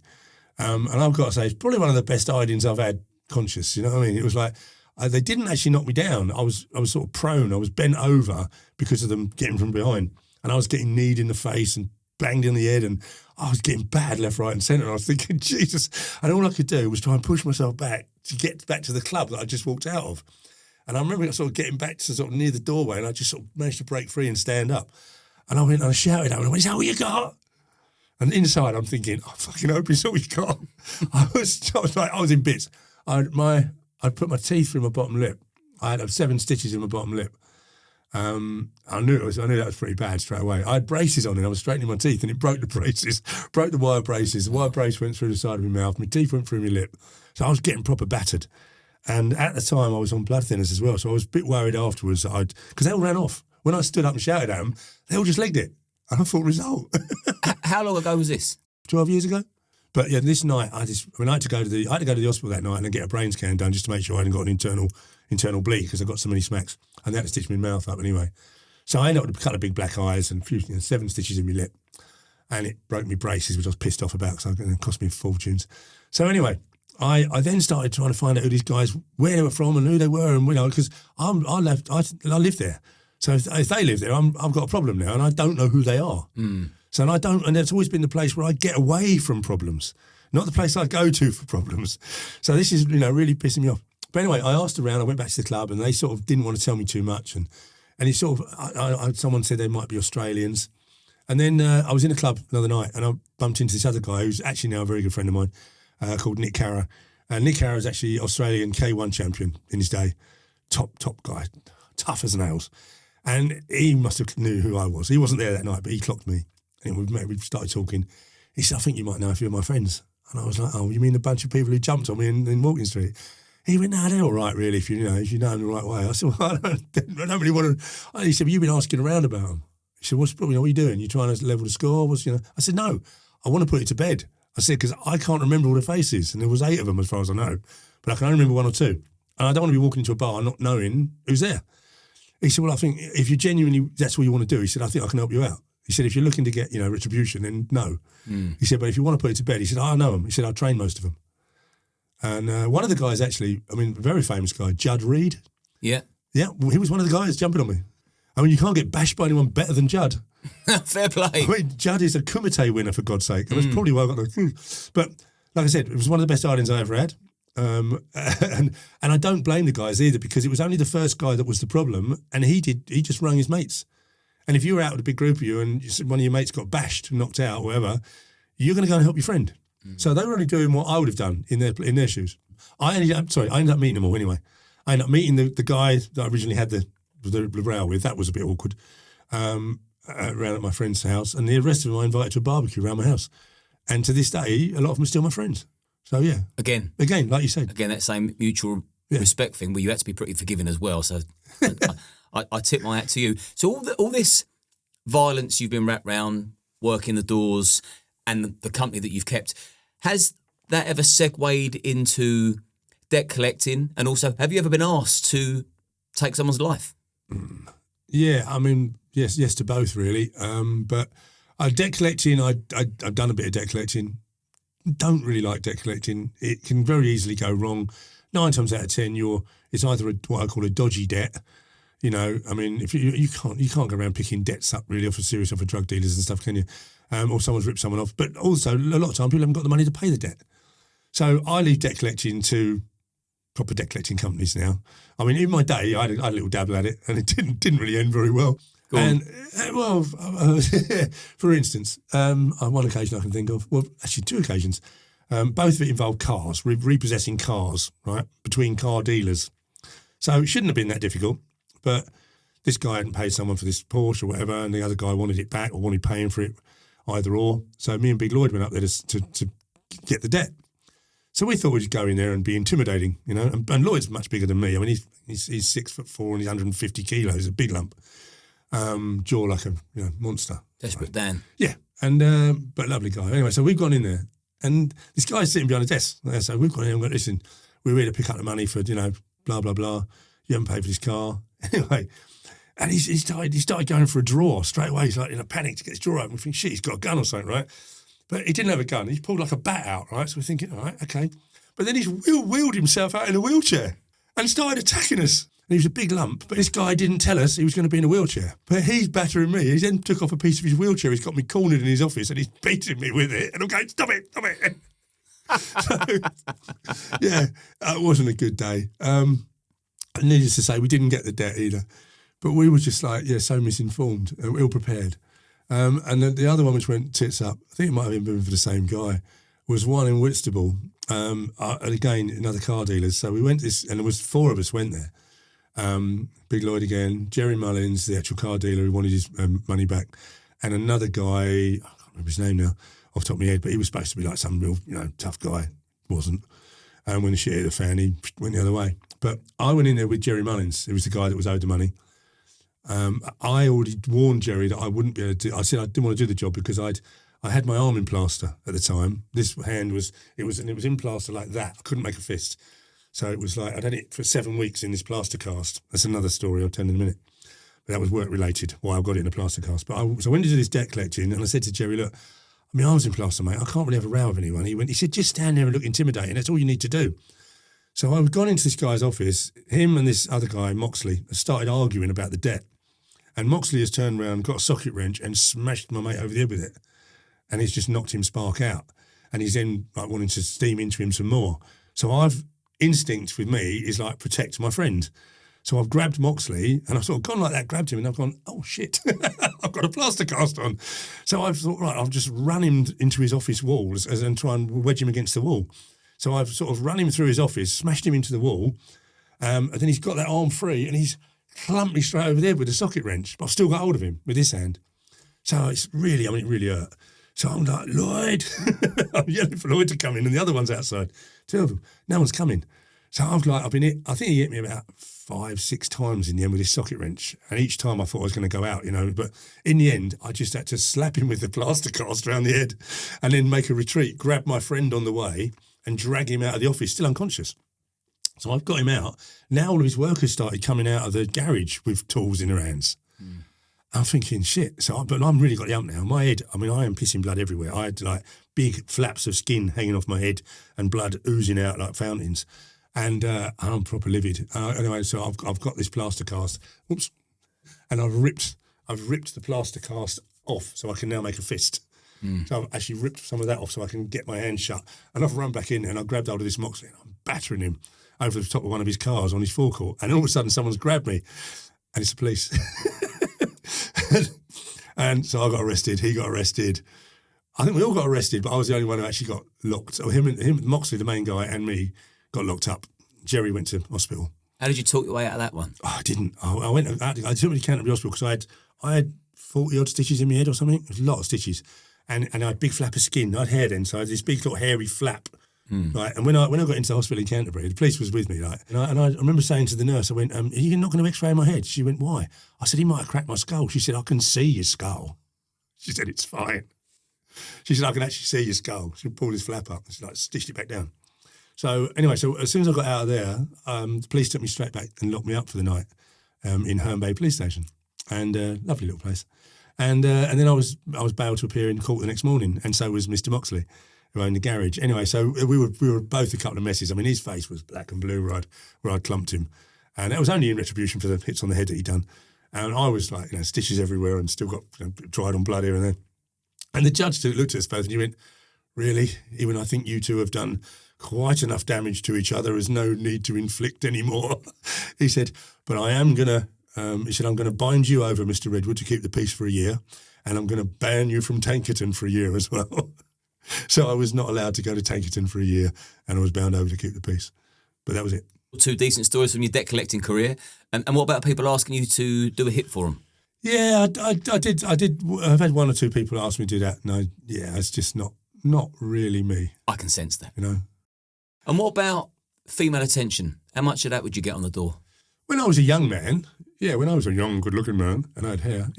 And I've got to say, it's probably one of the best hidings I've had conscious, you know what I mean? It was like, they didn't actually knock me down. I was sort of prone. I was bent over because of them getting from behind. And I was getting kneed in the face and banged in the head, and I was getting bad left, right and centre. I was thinking, Jesus. And all I could do was try and push myself back to get back to the club that I just walked out of. And I remember sort of getting back to sort of near the doorway, and I just sort of managed to break free and stand up. And I went and I shouted at him, and I went, is that all you got? And inside I'm thinking, I fucking hope it's all you got. I was in bits. I'd put my teeth through my bottom lip. I had 7 stitches in my bottom lip. I knew that was pretty bad straight away. I had braces on and I was straightening my teeth, and it broke the braces, broke the wire braces. The wire brace went through the side of my mouth. My teeth went through my lip. So I was getting proper battered. And at the time I was on blood thinners as well. So I was a bit worried afterwards because they all ran off. When I stood up and shouted at them, they all just legged it. And I thought, result. How long ago was this? 12 years ago. But yeah, this night I had to go to the hospital that night and then get a brain scan done just to make sure I hadn't got an internal bleed, because I got so many smacks, and they had to stitch my mouth up anyway. So I ended up with a couple of big black eyes and 7 stitches in my lip, and it broke me braces, which I was pissed off about because it cost me fortunes. So anyway, I then started trying to find out who these guys, where they were from and who they were, and because I live there. So if they live there, I've got a problem now, and I don't know who they are. So and it's always been the place where I get away from problems, not the place I go to for problems. So this is, really pissing me off. But anyway, I asked around, I went back to the club, and they sort of didn't want to tell me too much. And it sort of, someone said they might be Australians. And then I was in a club another night, and I bumped into this other guy who's actually now a very good friend of mine, called Nick Carra. And Nick Carra is actually Australian K1 champion in his day. Top guy, tough as nails. And he must have knew who I was. He wasn't there that night, but he clocked me. And we started talking. He said, I think you might know a few of my friends. And I was like, oh, you mean the bunch of people who jumped on me in Walking Street? He went, no, they're all right, really, if you know them the right way. I said, well, I don't really want to. He said, well, you've been asking around about them. He said, what are you doing? You trying to level the score? I said, no, I want to put it to bed. I said, because I can't remember all the faces. And there was 8 of them as far as I know. But I can only remember 1 or 2. And I don't want to be walking into a bar not knowing who's there. He said, well, I think if you genuinely, that's what you want to do. He said, I think I can help you out. He said, if you're looking to get, retribution, then no. He said, but if you want to put it to bed, he said, I know them. He said, I'll train most of them. And one of the guys actually, a very famous guy, Judd Reed. Yeah. Yeah, he was one of the guys jumping on me. You can't get bashed by anyone better than Judd. Fair play. Judd is a Kumite winner, for God's sake. And that's probably why I got the... But like I said, it was one of the best outings I ever had. And I don't blame the guys either, because it was only the first guy that was the problem, and he just rang his mates. And if you're out with a big group of you and one of your mates got bashed, knocked out, whatever, you're going to go and help your friend. So they were only doing what I would have done in their shoes. I ended up meeting them all anyway. I ended up meeting the guy that I originally had the row with. That was a bit awkward. Around at my friend's house, and the rest of them I invited to a barbecue around my house. And to this day, a lot of them are still my friends. So yeah, again, like you said, that same mutual respect thing, where you had to be pretty forgiving as well. So I tip my hat to you. So all this violence you've been wrapped round, working the doors, and the company that you've kept, has that ever segued into debt collecting? And also, have you ever been asked to take someone's life? Yeah, I mean, yes to both really. But debt collecting, I've done a bit of debt collecting. Don't really like debt collecting. It can very easily go wrong. 9 times out of 10, it's either what I call a dodgy debt. You know, I mean, if you can't go around picking debts up really off of drug dealers and stuff, can you? Or someone's ripped someone off. But also, a lot of time, people haven't got the money to pay the debt. So I leave debt collecting to proper debt collecting companies now. I mean, in my day, I had a little dabble at it, and it didn't really end very well. And for instance, on one occasion I can think of, well, actually 2 occasions, both of it involved cars, repossessing cars, right, between car dealers. So it shouldn't have been that difficult, but this guy hadn't paid someone for this Porsche or whatever, and the other guy wanted it back or wanted paying for it, either or. So me and Big Lloyd went up there to get the debt. So we thought we'd go in there and be intimidating, you know. And Lloyd's much bigger than me. I mean, he's 6'4" and he's 150 kilos, a big lump, jaw like a monster. Desperate Dan. Yeah, and but lovely guy. Anyway, so we've gone in there, and this guy's sitting behind a desk. So we've gone in and gone, listen, we're here to pick up the money for blah blah blah. You haven't paid for this car, anyway. And he started going for a drawer straight away. He's like in a panic to get his drawer open. We think, shit, he's got a gun or something, right? But he didn't have a gun. He pulled like a bat out, right? So we're thinking, all right, okay. But then he's wheeled himself out in a wheelchair and started attacking us. And he was a big lump, but this guy didn't tell us he was going to be in a wheelchair. But he's battering me. He then took off a piece of his wheelchair. He's got me cornered in his office and he's beating me with it. And I'm going, stop it. So, yeah, it wasn't a good day. Needless to say, we didn't get the debt either. But we were just like, so misinformed, ill-prepared. And then the other one which went tits up, I think it might have been for the same guy, was one in Whitstable. And again, another car dealers. So we went and there was 4 of us went there. Big Lloyd again, Jerry Mullins, the actual car dealer who wanted his money back, and another guy, I can't remember his name now off the top of my head, but he was supposed to be like some real, tough guy. Wasn't. And when the shit hit the fan, he went the other way. But I went in there with Jerry Mullins, who was the guy that was owed the money. I already warned Jerry that I wouldn't be able to I said I didn't want to do the job because I had my arm in plaster at the time. This hand was in plaster like that. I couldn't make a fist. So it was like I'd had it for 7 weeks in this plaster cast. That's another story I'll tell in a minute. But that was work related, why I got it in a plaster cast. But so I went into this debt collecting and I said to Jerry, look, I mean, I was in plaster, mate. I can't really have a row with anyone. He said, just stand there and look intimidating. That's all you need to do. So I've gone into this guy's office. Him and this other guy, Moxley, started arguing about the debt. And Moxley has turned around, got a socket wrench and smashed my mate over the head with it. And he's just knocked him spark out. And he's then like wanting to steam into him some more. So instinct with me is like protect my friend. So I've grabbed Moxley and I've sort of gone like that, grabbed him and I've gone, oh shit, I've got a plaster cast on. So I've thought, right, I'll just run him into his office walls and try and wedge him against the wall. So I've sort of run him through his office, smashed him into the wall, and then he's got that arm free and he's clumped me straight over there with a socket wrench, but I've still got hold of him with this hand. So it really hurt. So I'm like, Lloyd, I'm yelling for Lloyd to come in and the other one's outside. 2 of them, no one's coming. So I think he hit me about 5-6 times in the end with his socket wrench. And each time I thought I was going to go out, but in the end, I just had to slap him with the plaster cast around the head and then make a retreat, grab my friend on the way and drag him out of the office, still unconscious. So I've got him out. Now all of his workers started coming out of the garage with tools in their hands. I'm thinking, shit. But I'm really got the hump now. My head, I am pissing blood everywhere. I had like big flaps of skin hanging off my head and blood oozing out like fountains. And I'm proper livid. Anyway, so I've got this plaster cast. Oops. And I've ripped the plaster cast off so I can now make a fist. So I've actually ripped some of that off so I can get my hand shut. And I've run back in and I've grabbed hold of this Moxley and I'm battering him over the top of one of his cars on his forecourt. And all of a sudden someone's grabbed me and it's the police. And so I got arrested. He got arrested. I think we all got arrested, but I was the only one who actually got locked. So him, Moxley, the main guy, and me got locked up. Jerry went to hospital. How did you talk your way out of that one? Oh, I didn't. I went. I took me to Canterbury Hospital because I had 40 odd stitches in my head or something. It was a lot of stitches, and I had big flap of skin. I had hair then, so I had this big little hairy flap. Right, and when I got into the hospital in Canterbury, the police was with me, right, and I remember saying to the nurse, I went, "Are you not going to X-ray my head?" She went, "Why?" I said, "He might have cracked my skull." She said, "I can see your skull." She said, "It's fine." She said, "I can actually see your skull." She pulled his flap up and she stitched it back down. So anyway, so as soon as I got out of there, the police took me straight back and locked me up for the night in Herne Bay Police Station, and lovely little place. And then I was bailed to appear in court the next morning, and so was Mr. Moxley, who owned the garage. Anyway, so we were both a couple of messes. I mean, his face was black and blue where I'd clumped him, and it was only in retribution for the hits on the head that he'd done. And I was like, stitches everywhere and still got dried on blood here and there. And the judge looked at us both and he went, "Really? Even I think you two have done quite enough damage to each other. There's no need to inflict any more." He said, "But I am going to," he said, "I'm going to bind you over, Mr. Redwood, to keep the peace for a year, and I'm going to ban you from Tankerton for a year as well." So I was not allowed to go to Tankerton for a year, and I was bound over to keep the peace. But that was it. 2 decent stories from your debt collecting career. And what about people asking you to do a hit for them? Yeah, I did. I've had 1 or 2 people ask me to do that, and it's just not really me. I can sense that. And what about female attention? How much of that would you get on the door? When I was a young man, when I was a young, good-looking man and I had hair,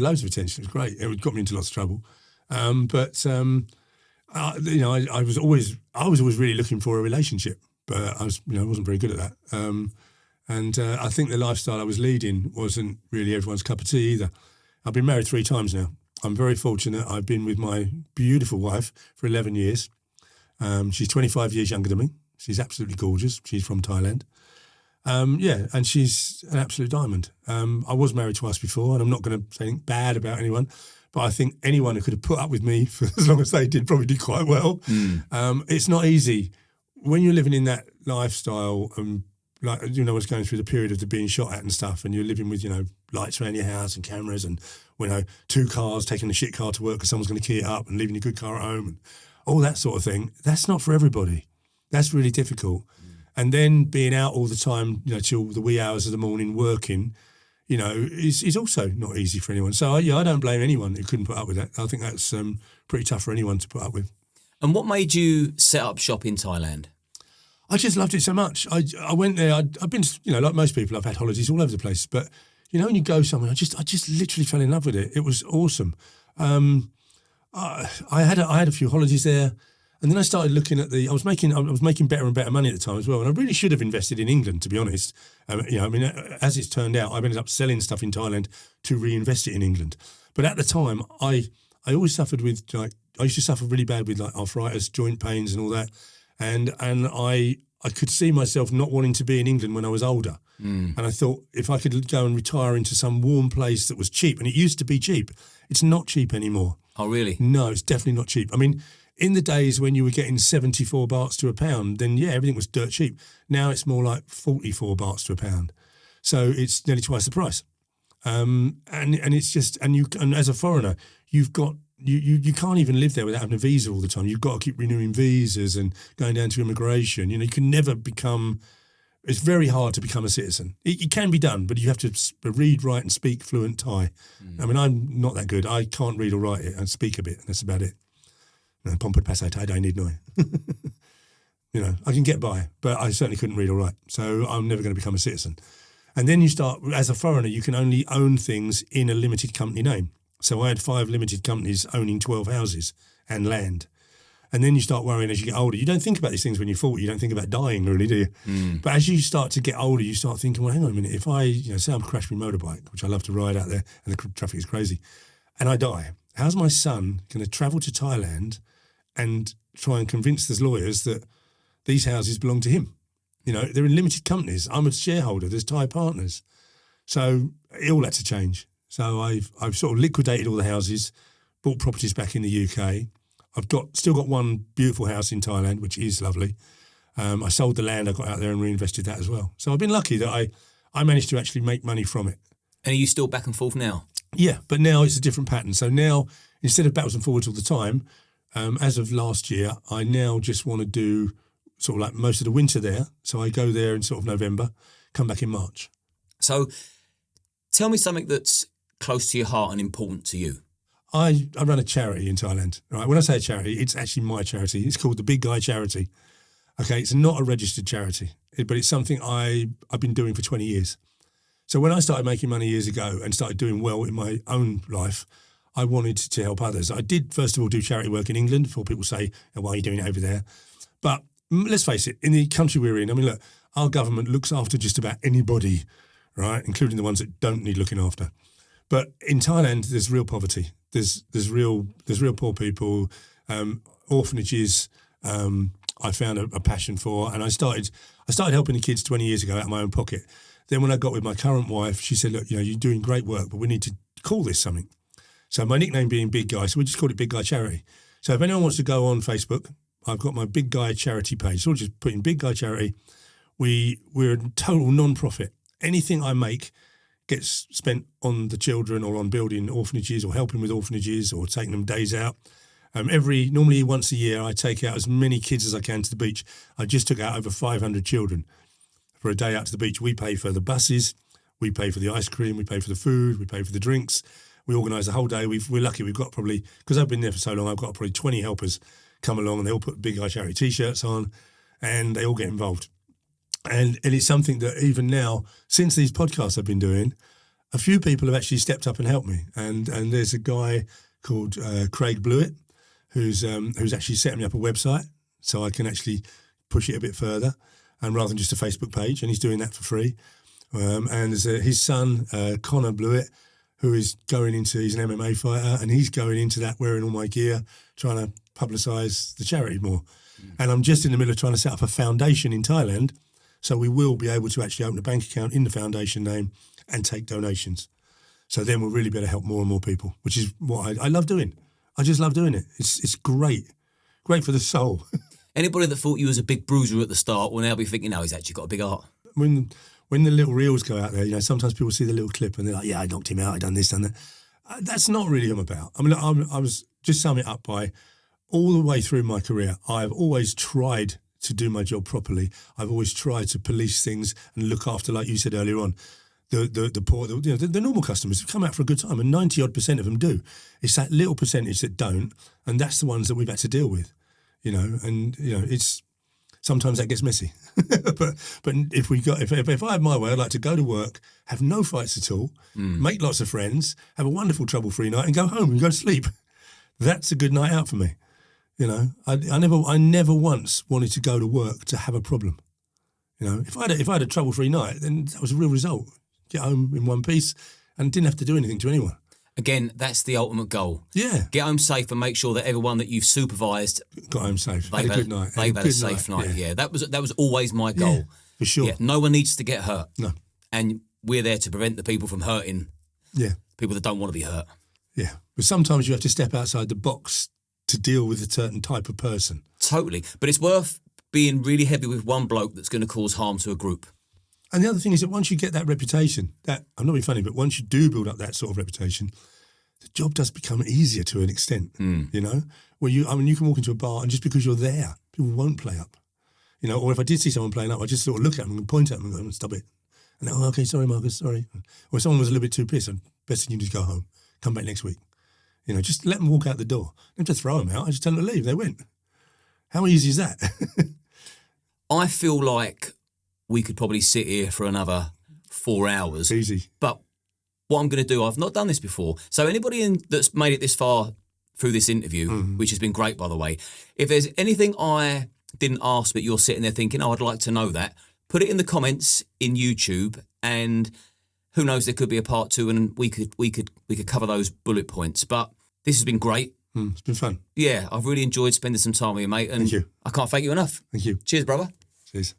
loads of attention. It was great. It got me into lots of trouble. I was always really looking for a relationship, but I wasn't very good at that. I think the lifestyle I was leading wasn't really everyone's cup of tea either. I've been married 3 times now. I'm very fortunate. I've been with my beautiful wife for 11 years. She's 25 years younger than me. She's absolutely gorgeous. She's from Thailand. And she's an absolute diamond. I was married twice before, and I'm not going to say anything bad about anyone, but I think anyone who could have put up with me for as long as they did probably did quite well. It's not easy when you're living in that lifestyle, was going through the period of the being shot at and stuff, and you're living with, lights around your house and cameras and, 2 cars, taking the shit car to work because someone's going to key it up and leaving your good car at home and all that sort of thing. That's not for everybody. That's really difficult. And then being out all the time, till the wee hours of the morning working, is also not easy for anyone. So, I don't blame anyone who couldn't put up with that. I think that's pretty tough for anyone to put up with. And what made you set up shop in Thailand? I just loved it so much. I went there. I've been, like most people, I've had holidays all over the place. But, when you go somewhere, I just literally fell in love with it. It was awesome. I had a few holidays there. And then I started looking at I was making better and better money at the time as well. And I really should have invested in England, to be honest. As it's turned out, I've ended up selling stuff in Thailand to reinvest it in England. But at the time, I always suffered with, I used to suffer really bad with arthritis, joint pains and all that. And I could see myself not wanting to be in England when I was older. And I thought if I could go and retire into some warm place that was cheap, and it used to be cheap, it's not cheap anymore. Oh, really? No, it's definitely not cheap. I mean, in the days when you were getting 74 bahts to a pound, then everything was dirt cheap. Now it's more like 44 bahts to a pound. So it's nearly twice the price. And it's just, and as a foreigner, you've got, you can't even live there without having a visa all the time. You've got to keep renewing visas and going down to immigration. You can never become, it's very hard to become a citizen. It can be done, but you have to read, write and speak fluent Thai. I mean, I'm not that good. I can't read or write it and speak a bit, and that's about it. Pomput pasai Thai dai need noi. I can get by, but I certainly couldn't read or write. So I'm never going to become a citizen. And then you start, as a foreigner, you can only own things in a limited company name. So I had 5 limited companies owning 12 houses and land. And then you start worrying as you get older. You don't think about these things when you're 40. You don't think about dying, really, do you? But as you start to get older, you start thinking, well, hang on a minute. If I, say I'm crashing my motorbike, which I love to ride out there, and the traffic is crazy, and I die, how's my son going to travel to Thailand and try and convince those lawyers that these houses belong to him? They're in limited companies. I'm a shareholder. There's Thai partners. So it all had to change. So I've sort of liquidated all the houses, bought properties back in the UK. I've still got one beautiful house in Thailand, which is lovely. I sold the land I got out there and reinvested that as well. So I've been lucky that I managed to actually make money from it. And are you still back and forth now? Yeah, but now it's a different pattern. So now, instead of backwards and forwards all the time, as of last year, I now just want to do sort of like most of the winter there. So I go there in sort of November, come back in March. So tell me something that's close to your heart and important to you. I run a charity in Thailand. Right? When I say a charity, it's actually my charity. It's called the Big Guy Charity. Okay, it's not a registered charity, but it's something I've been doing for 20 years. So when I started making money years ago and started doing well in my own life, I wanted to help others. I did, first of all, do charity work in England before people say, oh, why are you doing it over there? But let's face it, in the country we're in, I mean, look, our government looks after just about anybody, right, including the ones that don't need looking after. But in Thailand, there's real poverty. There's real poor people, orphanages. I found a passion for, and I started helping the kids 20 years ago out of my own pocket. Then when I got with my current wife, she said, look, you're doing great work, but we need to call this something. So my nickname being Big Guy, so we just called it Big Guy Charity. So if anyone wants to go on Facebook, I've got my Big Guy Charity page. So we'll just put in Big Guy Charity. We're a total non-profit. Anything I make gets spent on the children or on building orphanages or helping with orphanages or taking them days out. Normally once a year, I take out as many kids as I can to the beach. I just took out over 500 children for a day out to the beach. We pay for the buses, we pay for the ice cream, we pay for the food, we pay for the drinks. We organise the whole day. We're lucky. We've got probably, because I've been there for so long, I've got probably 20 helpers come along and they all put Big Guy Charity T-shirts on and they all get involved. And it's something that even now, since these podcasts I've been doing, a few people have actually stepped up and helped me. And there's a guy called Craig Blewett who's actually set me up a website so I can actually push it a bit further, and rather than just a Facebook page, and he's doing that for free. And there's his son, Connor Blewett, who is he's an MMA fighter, and he's going into that wearing all my gear, trying to publicise the charity more. And I'm just in the middle of trying to set up a foundation in Thailand, so we will be able to actually open a bank account in the foundation name and take donations. So then we'll really be able to help more and more people, which is what I love doing. I just love doing it. It's great. Great for the soul. Anybody that thought you was a big bruiser at the start will now be thinking, no, he's actually got a big heart. When the little reels go out there, sometimes people see the little clip and they're like, yeah, I knocked him out, I done this, done that. That's not really what I'm about. I mean, I was just sum it up by all the way through my career, I've always tried to do my job properly. I've always tried to police things and look after, like you said earlier on, the poor, the normal customers who come out for a good time, and 90-odd% of them do. It's that little percentage that don't, and that's the ones that we've had to deal with, it's sometimes that gets messy. but if I had my way, I'd like to go to work, have no fights at all, make lots of friends, have a wonderful trouble-free night, and go home and go to sleep. That's a good night out for me. I never once wanted to go to work to have a problem. If I had a trouble-free night, then that was a real result. Get home in one piece and didn't have to do anything to anyone. Again, that's the ultimate goal. Yeah. Get home safe and make sure that everyone that you've supervised got home safe. Had a good night. They've had a safe night. Yeah, that was always my goal. Yeah, for sure. Yeah, no one needs to get hurt. No. And we're there to prevent the people from hurting. Yeah. People that don't want to be hurt. Yeah. But sometimes you have to step outside the box to deal with a certain type of person. Totally. But it's worth being really heavy with one bloke that's going to cause harm to a group. And the other thing is that once you get that reputation, I'm not being funny, but once you do build up that sort of reputation, the job does become easier to an extent, where you can walk into a bar and just because you're there, people won't play up, or if I did see someone playing up, I just sort of look at them and point at them and go, stop it. And they're, okay, sorry, Marcus, sorry. Or if someone was a little bit too pissed, best thing you do is go home, come back next week. Just let them walk out the door. I don't have to throw them out. I just tell them to leave. They went. How easy is that? I feel like we could probably sit here for another 4 hours. Easy. But what I'm going to do, I've not done this before. So anybody that's made it this far through this interview, which has been great, by the way, if there's anything I didn't ask but you're sitting there thinking, I'd like to know that, put it in the comments in YouTube, and who knows, there could be a part 2 and we could cover those bullet points. But this has been great. It's been fun. Yeah, I've really enjoyed spending some time with you, mate. And thank you. I can't thank you enough. Thank you. Cheers, brother. Cheers.